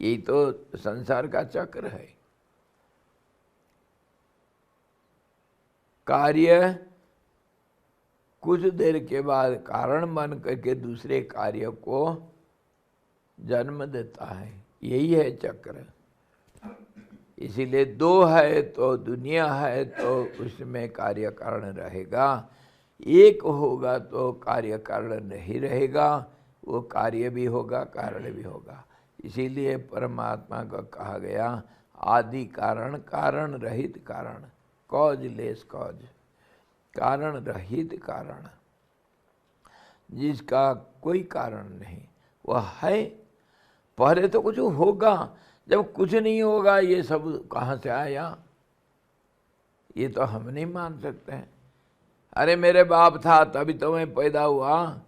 A: यही तो संसार का चक्र है। कार्य कुछ देर के बाद कारण बन करके दूसरे कार्य को जन्म देता है। यही है चक्र। इसीलिए दो है तो दुनिया है तो उसमें कार्य कारण रहेगा, एक होगा तो कार्य कारण नहीं रहेगा, वो कार्य भी होगा कारण भी होगा। इसीलिए परमात्मा को कहा गया आदि कारण, कारण रहित कारण, कॉजलेस कॉज, कारण रहित कारण, जिसका कोई कारण नहीं वह है। पहले तो कुछ होगा, जब कुछ नहीं होगा ये सब कहाँ से आया, ये तो हम नहीं मान सकते हैं। अरे मेरे बाप था तभी तो मैं पैदा हुआ,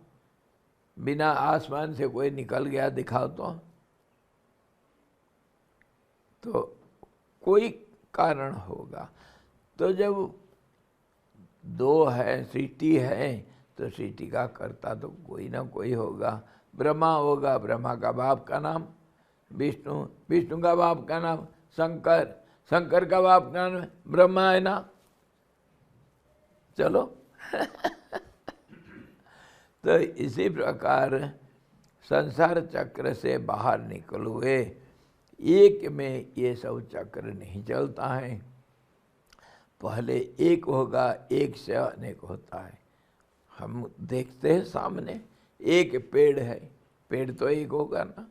A: बिना आसमान से कोई निकल गया दिखाओ तो कोई कारण होगा। तो जब दो है, सृष्टि है, तो सृष्टि का कर्ता तो कोई ना कोई होगा। ब्रह्मा होगा, ब्रह्मा का बाप का नाम विष्णु, विष्णु का बाप का नाम शंकर, शंकर का बाप का नाम ब्रह्मा है ना। चलो तो इसी प्रकार संसार चक्र से बाहर निकल हुए एक में ये सब चक्र नहीं चलता है। पहले एक होगा, एक से अनेक होता है। हम देखते हैं सामने एक पेड़ है, पेड़ तो एक होगा ना।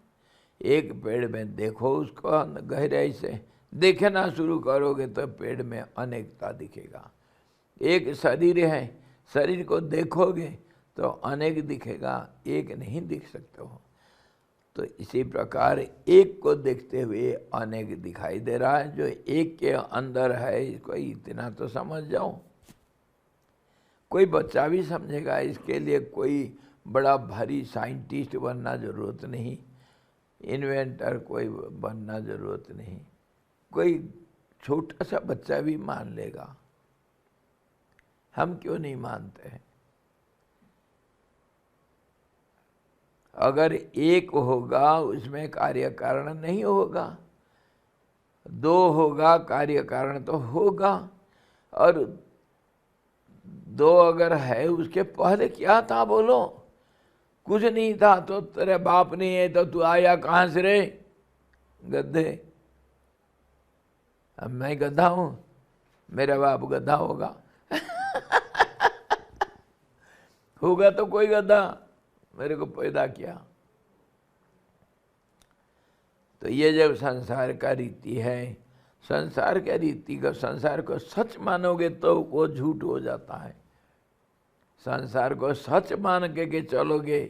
A: एक पेड़ में देखो उसको गहराई से देखना शुरू करोगे तो पेड़ में अनेकता दिखेगा। एक शरीर है, शरीर को देखोगे तो अनेक दिखेगा, एक नहीं दिख सकते हो। तो इसी प्रकार एक को देखते हुए अनेक दिखाई दे रहा है। जो एक के अंदर है इसको इतना तो समझ जाओ। कोई बच्चा भी समझेगा। इसके लिए कोई बड़ा भारी साइंटिस्ट बनना जरूरत नहीं, इन्वेंटर कोई बनना जरूरत नहीं, कोई छोटा सा बच्चा भी मान लेगा। हम क्यों नहीं मानते हैं? अगर एक होगा उसमें कार्य कारण नहीं होगा, दो होगा कार्य कारण तो होगा। और दो अगर है उसके पहले क्या था बोलो? कुछ नहीं था। तो तेरे बाप नहीं है तो तू आया कहाँ से रे गधे? अब मैं गधा हूँ, मेरा बाप गधा होगा होगा तो कोई गधा मेरे को पैदा किया। तो ये जब संसार का रीति है, संसार के रीति का, संसार को सच मानोगे तो वो झूठ हो जाता है। संसार को सच मान के चलोगे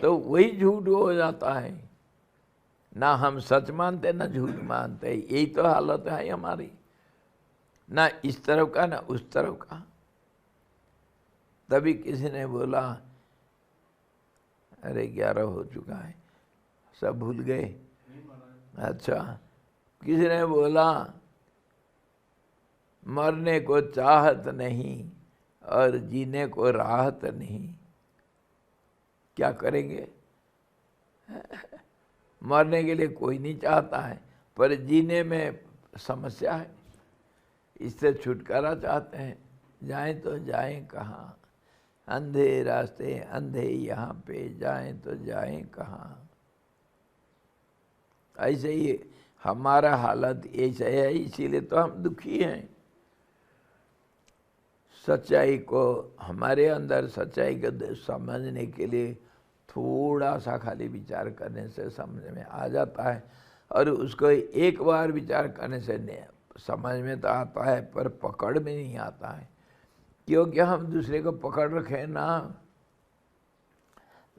A: तो वही झूठ हो जाता है। ना हम सच मानते ना झूठ मानते, यही तो हालत है हमारी। ना इस तरफ का ना उस तरफ का। तभी किसी ने बोला, अरे 11 हो चुका है, सब भूल गए। अच्छा, किसी ने बोला मरने को चाहत नहीं और जीने को राहत नहीं, क्या करेंगे? मरने के लिए कोई नहीं चाहता है, पर जीने में समस्या है, इससे छुटकारा चाहते हैं। जाएं तो जाएं कहाँ? अंधे रास्ते अंधे यहाँ पे, जाएं तो जाएं कहाँ? ऐसे ही हमारा हालत ऐसा है, इसीलिए तो हम दुखी हैं। सच्चाई को, हमारे अंदर सच्चाई को समझने के लिए थोड़ा सा खाली विचार करने से समझ में आ जाता है। और उसको एक बार विचार करने से समझ में तो आता है, पर पकड़ में नहीं आता है। क्योंकि हम दूसरे को पकड़ रखे ना,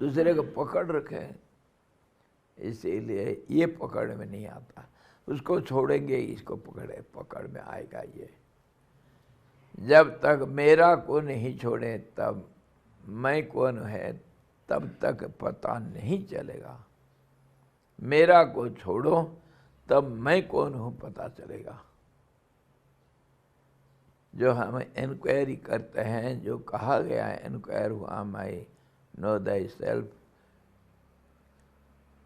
A: दूसरे को पकड़ रखे, इसीलिए ये पकड़ में नहीं आता। उसको छोड़ेंगे, इसको पकड़ में आएगा। ये जब तक मेरा को नहीं छोड़े तब मैं कौन है तब तक पता नहीं चलेगा। मेरा को छोड़ो तब मैं कौन हूँ पता चलेगा। जो हम इंक्वायरी करते हैं, जो कहा गया है इंक्वायर हुआ माई नो दाई सेल्फ,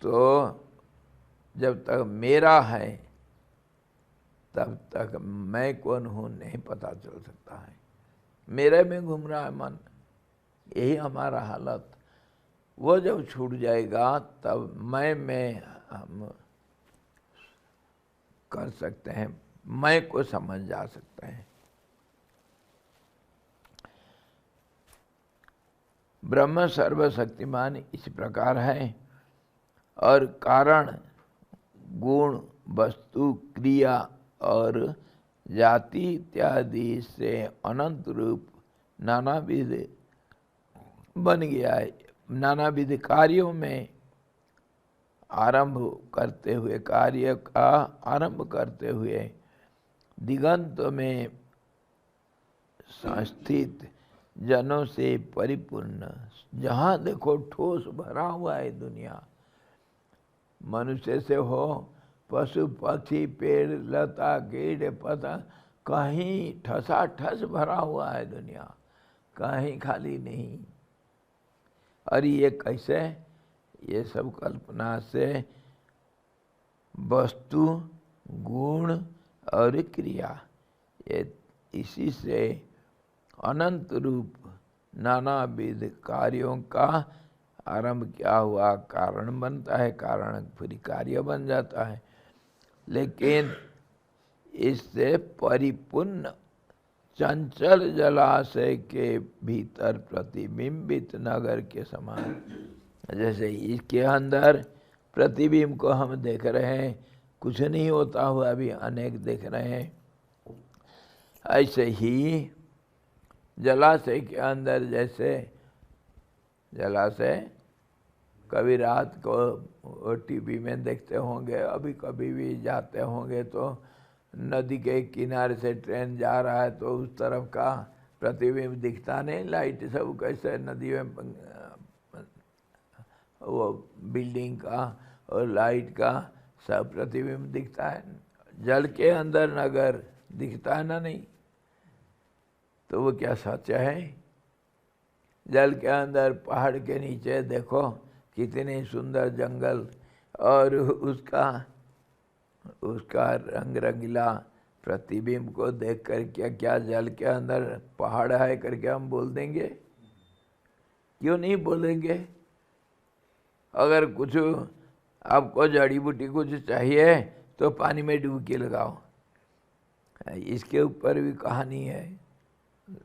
A: तो जब तक मेरा है तब तक मैं कौन हूँ नहीं पता चल सकता है। मेरे में घूम रहा है मन, यही हमारा हालत। वो जब छूट जाएगा तब मैं हम कर सकते हैं, मैं को समझ जा सकते हैं। ब्रह्म सर्वशक्तिमान इस प्रकार है और कारण, गुण, वस्तु, क्रिया और जाति इत्यादि से अनंत रूप नानाविध बन गया है। नानाविध कार्यों में आरंभ करते हुए, कार्य का आरंभ करते हुए दिगंत में संस्थित जनों से परिपूर्ण, जहाँ देखो ठोस भरा हुआ है दुनिया। मनुष्य से हो, पशु पक्षी, पेड़ लता कीड़े पता, कहीं ठसा ठस भरा हुआ है दुनिया, कहीं खाली नहीं। और ये कैसे? ये सब कल्पना से वस्तु, गुण और क्रिया, ये इसी से अनंत रूप नानाविध कार्यों का आरंभ क्या हुआ, कारण बनता है, कारण फिर कार्य बन जाता है। लेकिन इससे परिपूर्ण चंचल जलाशय के भीतर प्रतिबिंबित नगर के समान, जैसे इसके अंदर प्रतिबिंब को हम देख रहे हैं, कुछ नहीं होता हुआ भी अनेक देख रहे हैं, ऐसे ही जलाशय के अंदर, जैसे जलाशय कभी रात को टीवी में देखते होंगे, अभी कभी भी जाते होंगे तो नदी के किनारे से ट्रेन जा रहा है तो उस तरफ का प्रतिबिंब दिखता नहीं, लाइट सब कैसे नदी में वो बिल्डिंग का और लाइट का सब प्रतिबिंब दिखता है। जल के अंदर नगर दिखता है ना, नहीं, तो वो क्या सच है? जल के अंदर पहाड़ के नीचे देखो कितने सुंदर जंगल, और उसका रंग रंगीला प्रतिबिंब को देख कर क्या जल के अंदर पहाड़ है करके हम बोल देंगे? क्यों नहीं बोलेंगे? अगर कुछ आपको जड़ी बूटी कुछ चाहिए तो पानी में डुबकी लगाओ। इसके ऊपर भी कहानी है,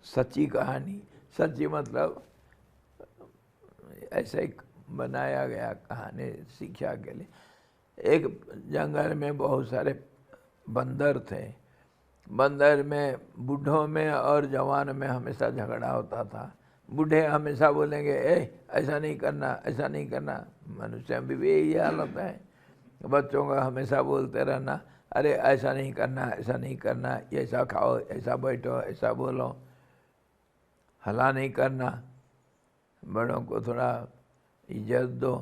A: सच्ची कहानी। सच्ची मतलब ऐसा ही बनाया गया कहानी शिक्षा के लिए। एक जंगल में बहुत सारे बंदर थे। बंदर में बूढ़ों में और जवान में हमेशा झगड़ा होता था। बूढ़े हमेशा बोलेंगे ऐसा नहीं करना, ऐसा नहीं करना। मनुष्य में भी यही हालत है। बच्चों का हमेशा बोलते रहना, अरे ऐसा नहीं करना, ऐसा नहीं करना, ऐसा खाओ, ऐसा बैठो, ऐसा बोलो, हला नहीं करना, बड़ों को थोड़ा इज्जत दो।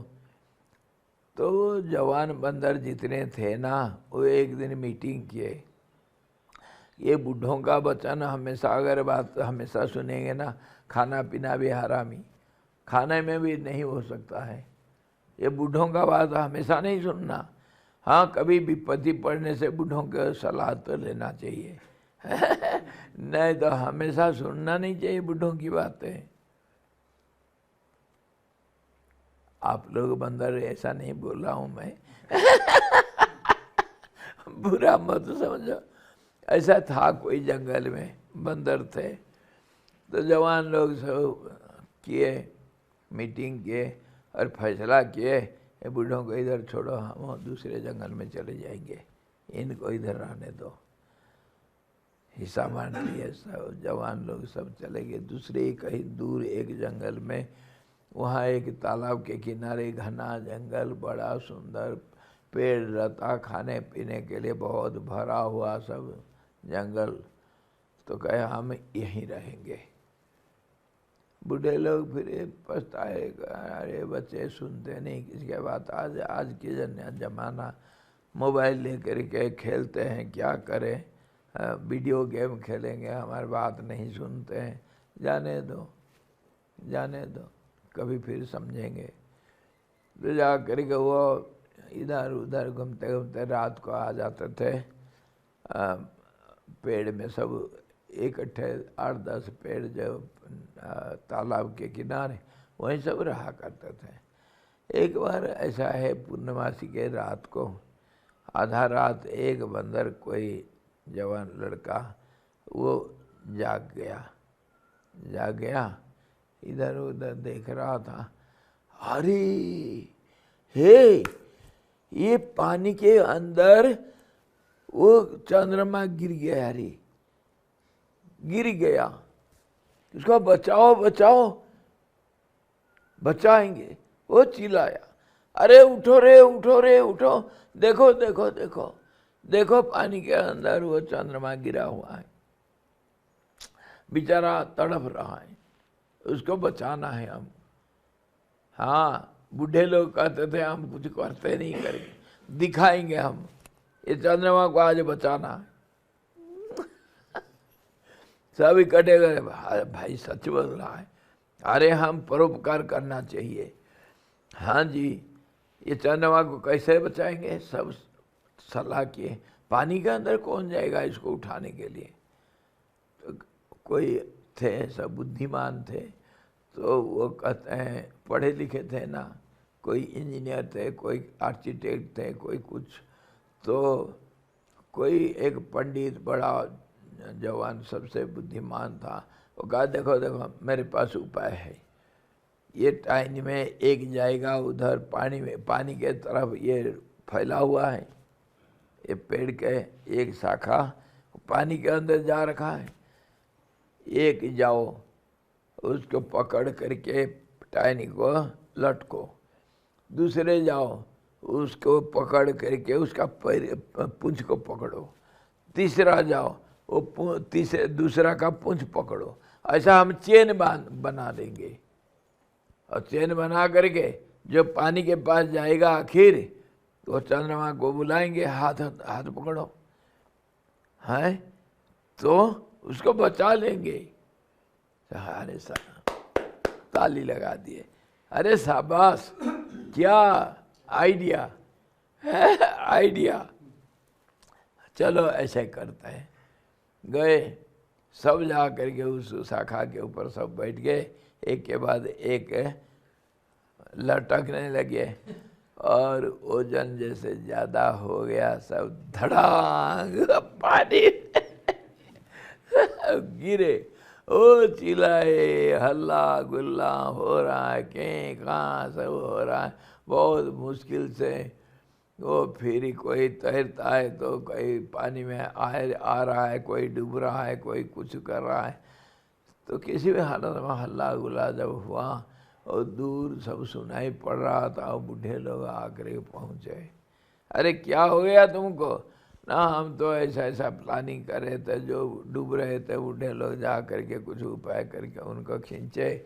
A: तो वो जवान बंदर जितने थे ना, वो एक दिन मीटिंग किए। ये बूढ़ों का वचन हमेशा, अगर बात हमेशा सुनेंगे ना, खाना पीना भी हरामी, खाने में भी नहीं हो सकता है। ये बूढ़ों का बात हमेशा नहीं सुनना। हाँ, कभी विपत्ति पड़ने से बूढ़ों के सलाह तो लेना चाहिए नहीं तो हमेशा सुनना नहीं चाहिए बूढ़ों की बातें। आप लोग बंदर, ऐसा नहीं बोल रहा हूँ मैं बुरा मत समझो। ऐसा था, कोई जंगल में बंदर थे, तो जवान लोग सब किए, मीटिंग किए और फैसला किए, ये बूढ़ों को इधर छोड़ो, हम दूसरे जंगल में चले जाएंगे, इनको इधर रहने दो। हिस्सा बांट लिए सब, जवान लोग सब चले गए दूसरे कहीं दूर एक जंगल में। वहाँ एक तालाब के किनारे घना जंगल, बड़ा सुंदर पेड़ लता, खाने पीने के लिए बहुत भरा हुआ सब जंगल। तो कहे हम यहीं रहेंगे। बूढ़े लोग फिर पछताए, अरे बच्चे सुनते नहीं किसी के बात। आज की जमाना मोबाइल लेकर के खेलते हैं, क्या करें, वीडियो गेम खेलेंगे, हमारी बात नहीं सुनते हैं, जाने दो जाने दो, कभी फिर समझेंगे। तो जा करके वो इधर उधर घूमते घूमते रात को आ जाते थे। पेड़ में सब इकट्ठे 8-10 पेड़ जो तालाब के किनारे, वहीं सब रहा करते थे। एक बार ऐसा है, पूर्णमासी के रात को आधा रात एक बंदर, कोई जवान लड़का, वो जाग गया, इधर उधर देख रहा था। अरे हे, ये पानी के अंदर वो चंद्रमा गिर गया, अरे गिर गया, उसको बचाओ बचाओ, बचाएंगे। वो चिल्लाया, अरे उठो रे उठो रे उठो, देखो देखो देखो देखो, पानी के अंदर वो चंद्रमा गिरा हुआ है, बेचारा तड़प रहा है, उसको बचाना है हम। हाँ, बूढ़े लोग कहते थे हम कुछ करते नहीं करेंगे, दिखाएंगे हम, ये चंद्रमा को आज बचाना है। सब इकट्ठे गए, भाई सच बोल रहा है, अरे हम परोपकार करना चाहिए। हाँ जी, ये चंद्रमा को कैसे बचाएंगे, सब सलाह किए। पानी के अंदर कौन जाएगा इसको उठाने के लिए? तो कोई थे, सब बुद्धिमान थे, तो वो कहते हैं, पढ़े लिखे थे ना, कोई इंजीनियर थे, कोई आर्किटेक्ट थे, कोई कुछ, तो कोई एक पंडित बड़ा जवान सबसे बुद्धिमान था, वो कहा देखो देखो मेरे पास उपाय है, ये टाइम में एक जाएगा उधर पानी में, पानी के तरफ ये फैला हुआ है, ये पेड़ के एक शाखा पानी के अंदर जा रखा है, एक जाओ उसको पकड़ करके टाइनी को लटको, दूसरे जाओ उसको पकड़ करके उसका पैर पूंछ को पकड़ो, तीसरा जाओ वो तीसरे दूसरा का पूंछ पकड़ो, ऐसा हम चेन बना देंगे। और चेन बना करके जो पानी के पास जाएगा आखिर, तो चंद्रमा को बुलाएंगे, हाथ हाथ पकड़ो, है तो उसको बचा लेंगे। अरे ताली लगा दिए, अरे शाबाश, क्या आइडिया है, आइडिया, चलो ऐसे करते हैं। गए सब, जा करके उस शाखा के ऊपर सब बैठ गए, एक के बाद एक लटकने लगे, और वजन जैसे ज़्यादा हो गया, सब धड़ांग पानी गिरे, ओ चिल्लाए, हल्ला गुल्ला हो रहा है, कहाँ सब हो रहा है, बहुत मुश्किल से वो फिर कोई तैरता है तो कोई पानी में आ रहा है, कोई डूब रहा है, कोई कुछ कर रहा है। तो किसी भी हालत में हल्ला गुल्ला जब हुआ और दूर सब सुनाई पड़ रहा था, और बूढ़े लोग आकर पहुँचे, अरे क्या हो गया तुमको? ना हम तो ऐसा ऐसा प्लानिंग कर रहे थे, जो डूब रहे थे बूढ़े लोग जा करके कुछ उपाय करके उनको खींचे,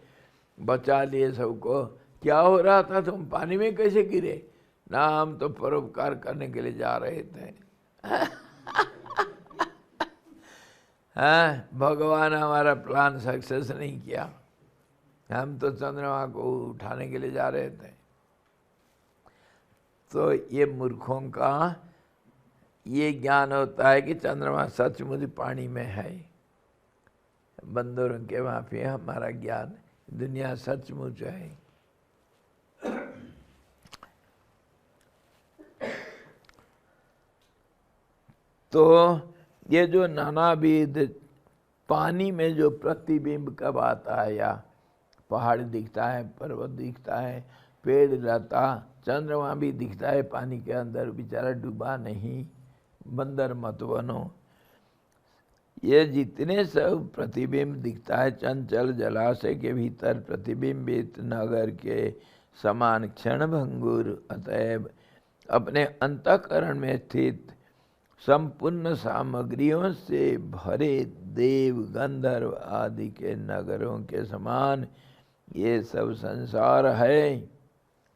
A: बचा लिए सबको। क्या हो रहा था, तुम पानी में कैसे गिरे? ना हम तो परोपकार करने के लिए जा रहे थे। हाँ, भगवान हमारा प्लान सक्सेस नहीं किया, हम तो चंद्रमा को उठाने के लिए जा रहे थे। तो ये मूर्खों का ये ज्ञान होता है कि चंद्रमा सचमुच पानी में है। बंदरों के माफी हमारा ज्ञान, दुनिया सचमुच है। तो ये जो नानाविध पानी में जो प्रतिबिंब कब आता है, या पहाड़ दिखता है, पर्वत दिखता है, पेड़ लता, चंद्रमा भी दिखता है पानी के अंदर, बेचारा डूबा नहीं, बंदर मत बनो। ये जितने सब प्रतिबिंब दिखता है, चंचल जलाशय के भीतर प्रतिबिंबित नगर के समान क्षण भंगुर, अतएव अपने अंतःकरण में स्थित संपूर्ण सामग्रियों से भरे देव गंधर्व आदि के नगरों के समान ये सब संसार है,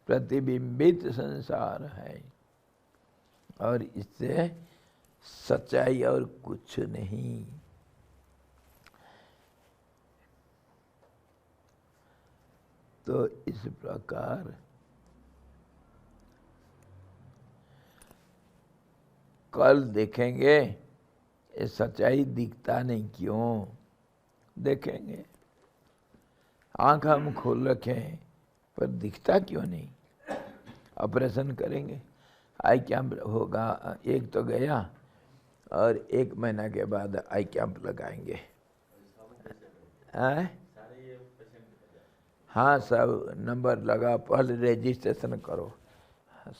A: प्रतिबिंबित संसार है। और इससे सच्चाई और कुछ नहीं। तो इस प्रकार कल देखेंगे ये सच्चाई दिखता नहीं क्यों, देखेंगे। आंख हम खोल रखे हैं पर दिखता क्यों नहीं, ऑपरेशन करेंगे। आई कैंप होगा, एक तो गया और 1 महीना के बाद आई कैंप लगाएंगे। हाँ, सब नंबर लगा, पहले रजिस्ट्रेशन करो,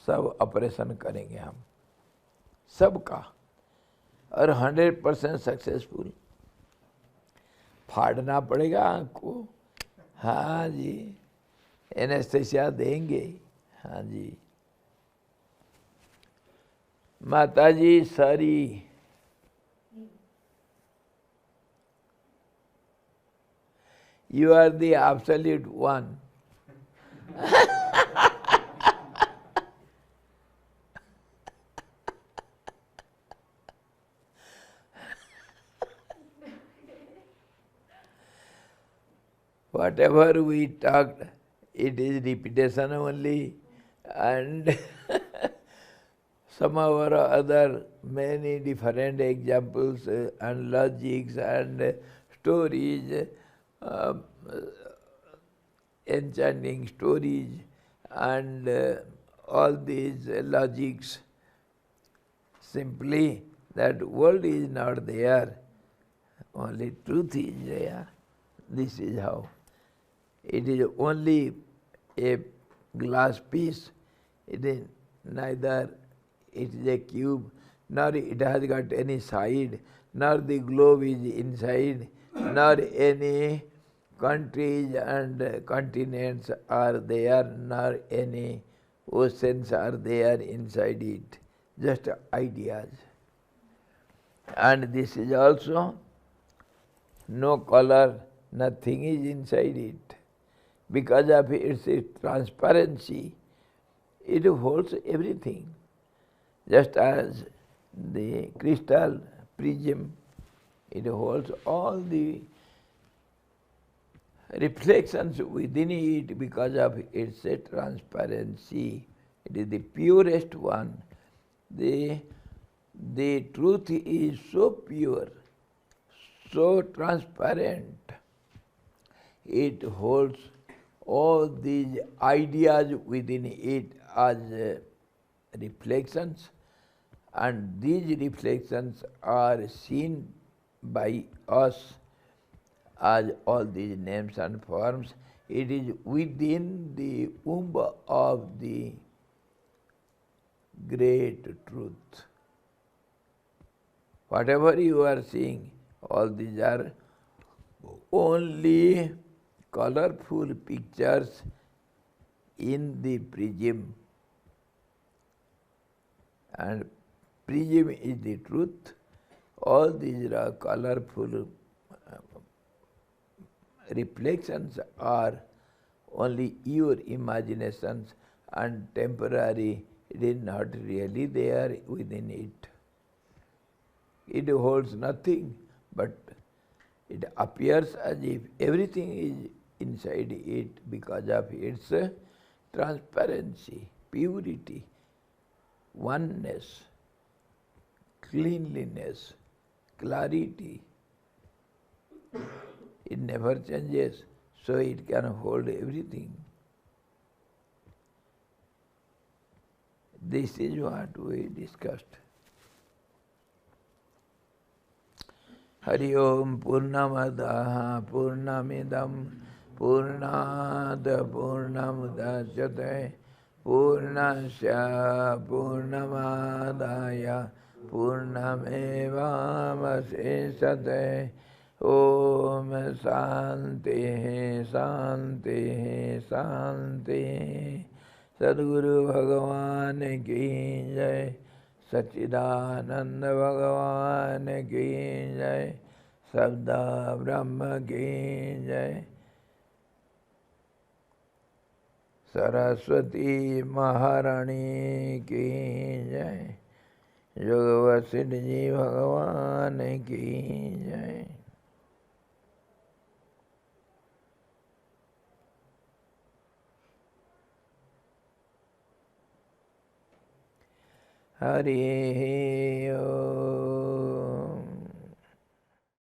A: सब ऑपरेशन करेंगे हम सबका, और 100% सक्सेसफुल। फाड़ना पड़ेगा आँख को, हाँ जी, एनेस्थेसिया देंगे, हाँ जी। माता जी सारी you are the absolute one. Whatever we talked, it is repetition only, and somehow or other many different examples and logics and stories, enchanting stories and all these logics, simply that world is not there, only truth is there. This is how. It is only a glass piece. It is neither it is a cube, nor it has got any side, nor the globe is inside, nor any countries and continents are there, nor any oceans are there inside it. Just ideas. And this is also no color, nothing is inside it. Because of its transparency, it holds everything. Just as the crystal prism, it holds all the reflections within it because of its transparency. It is the purest one. The truth is so pure, so transparent. It holds all these ideas within it as reflections, and these reflections are seen by us as all these names and forms. It is within the womb of the great truth. Whatever you are seeing, all these are only colorful pictures in the prism, and prism is the truth. All these are colorful reflections are only your imaginations and temporary. It is not really there within it. It holds nothing, but it appears as if everything is inside it because of its transparency, purity, oneness, cleanliness, clarity. It never changes, so it can hold everything. This is what we discussed. Hari Om Purnamadaha Purnamidam Purnada Purnamudachyate Purnasya Purnamadaya Purnamevamashishate. Om Shanti Shanti Shanti. Sadguru Bhagavan ki jai, Sachidananda Bhagavan ki jai, Sabda Brahma ki jai, Saraswati Maharani ki jai, योग वशिष्ठ जी भगवान की जय। हरि ओम।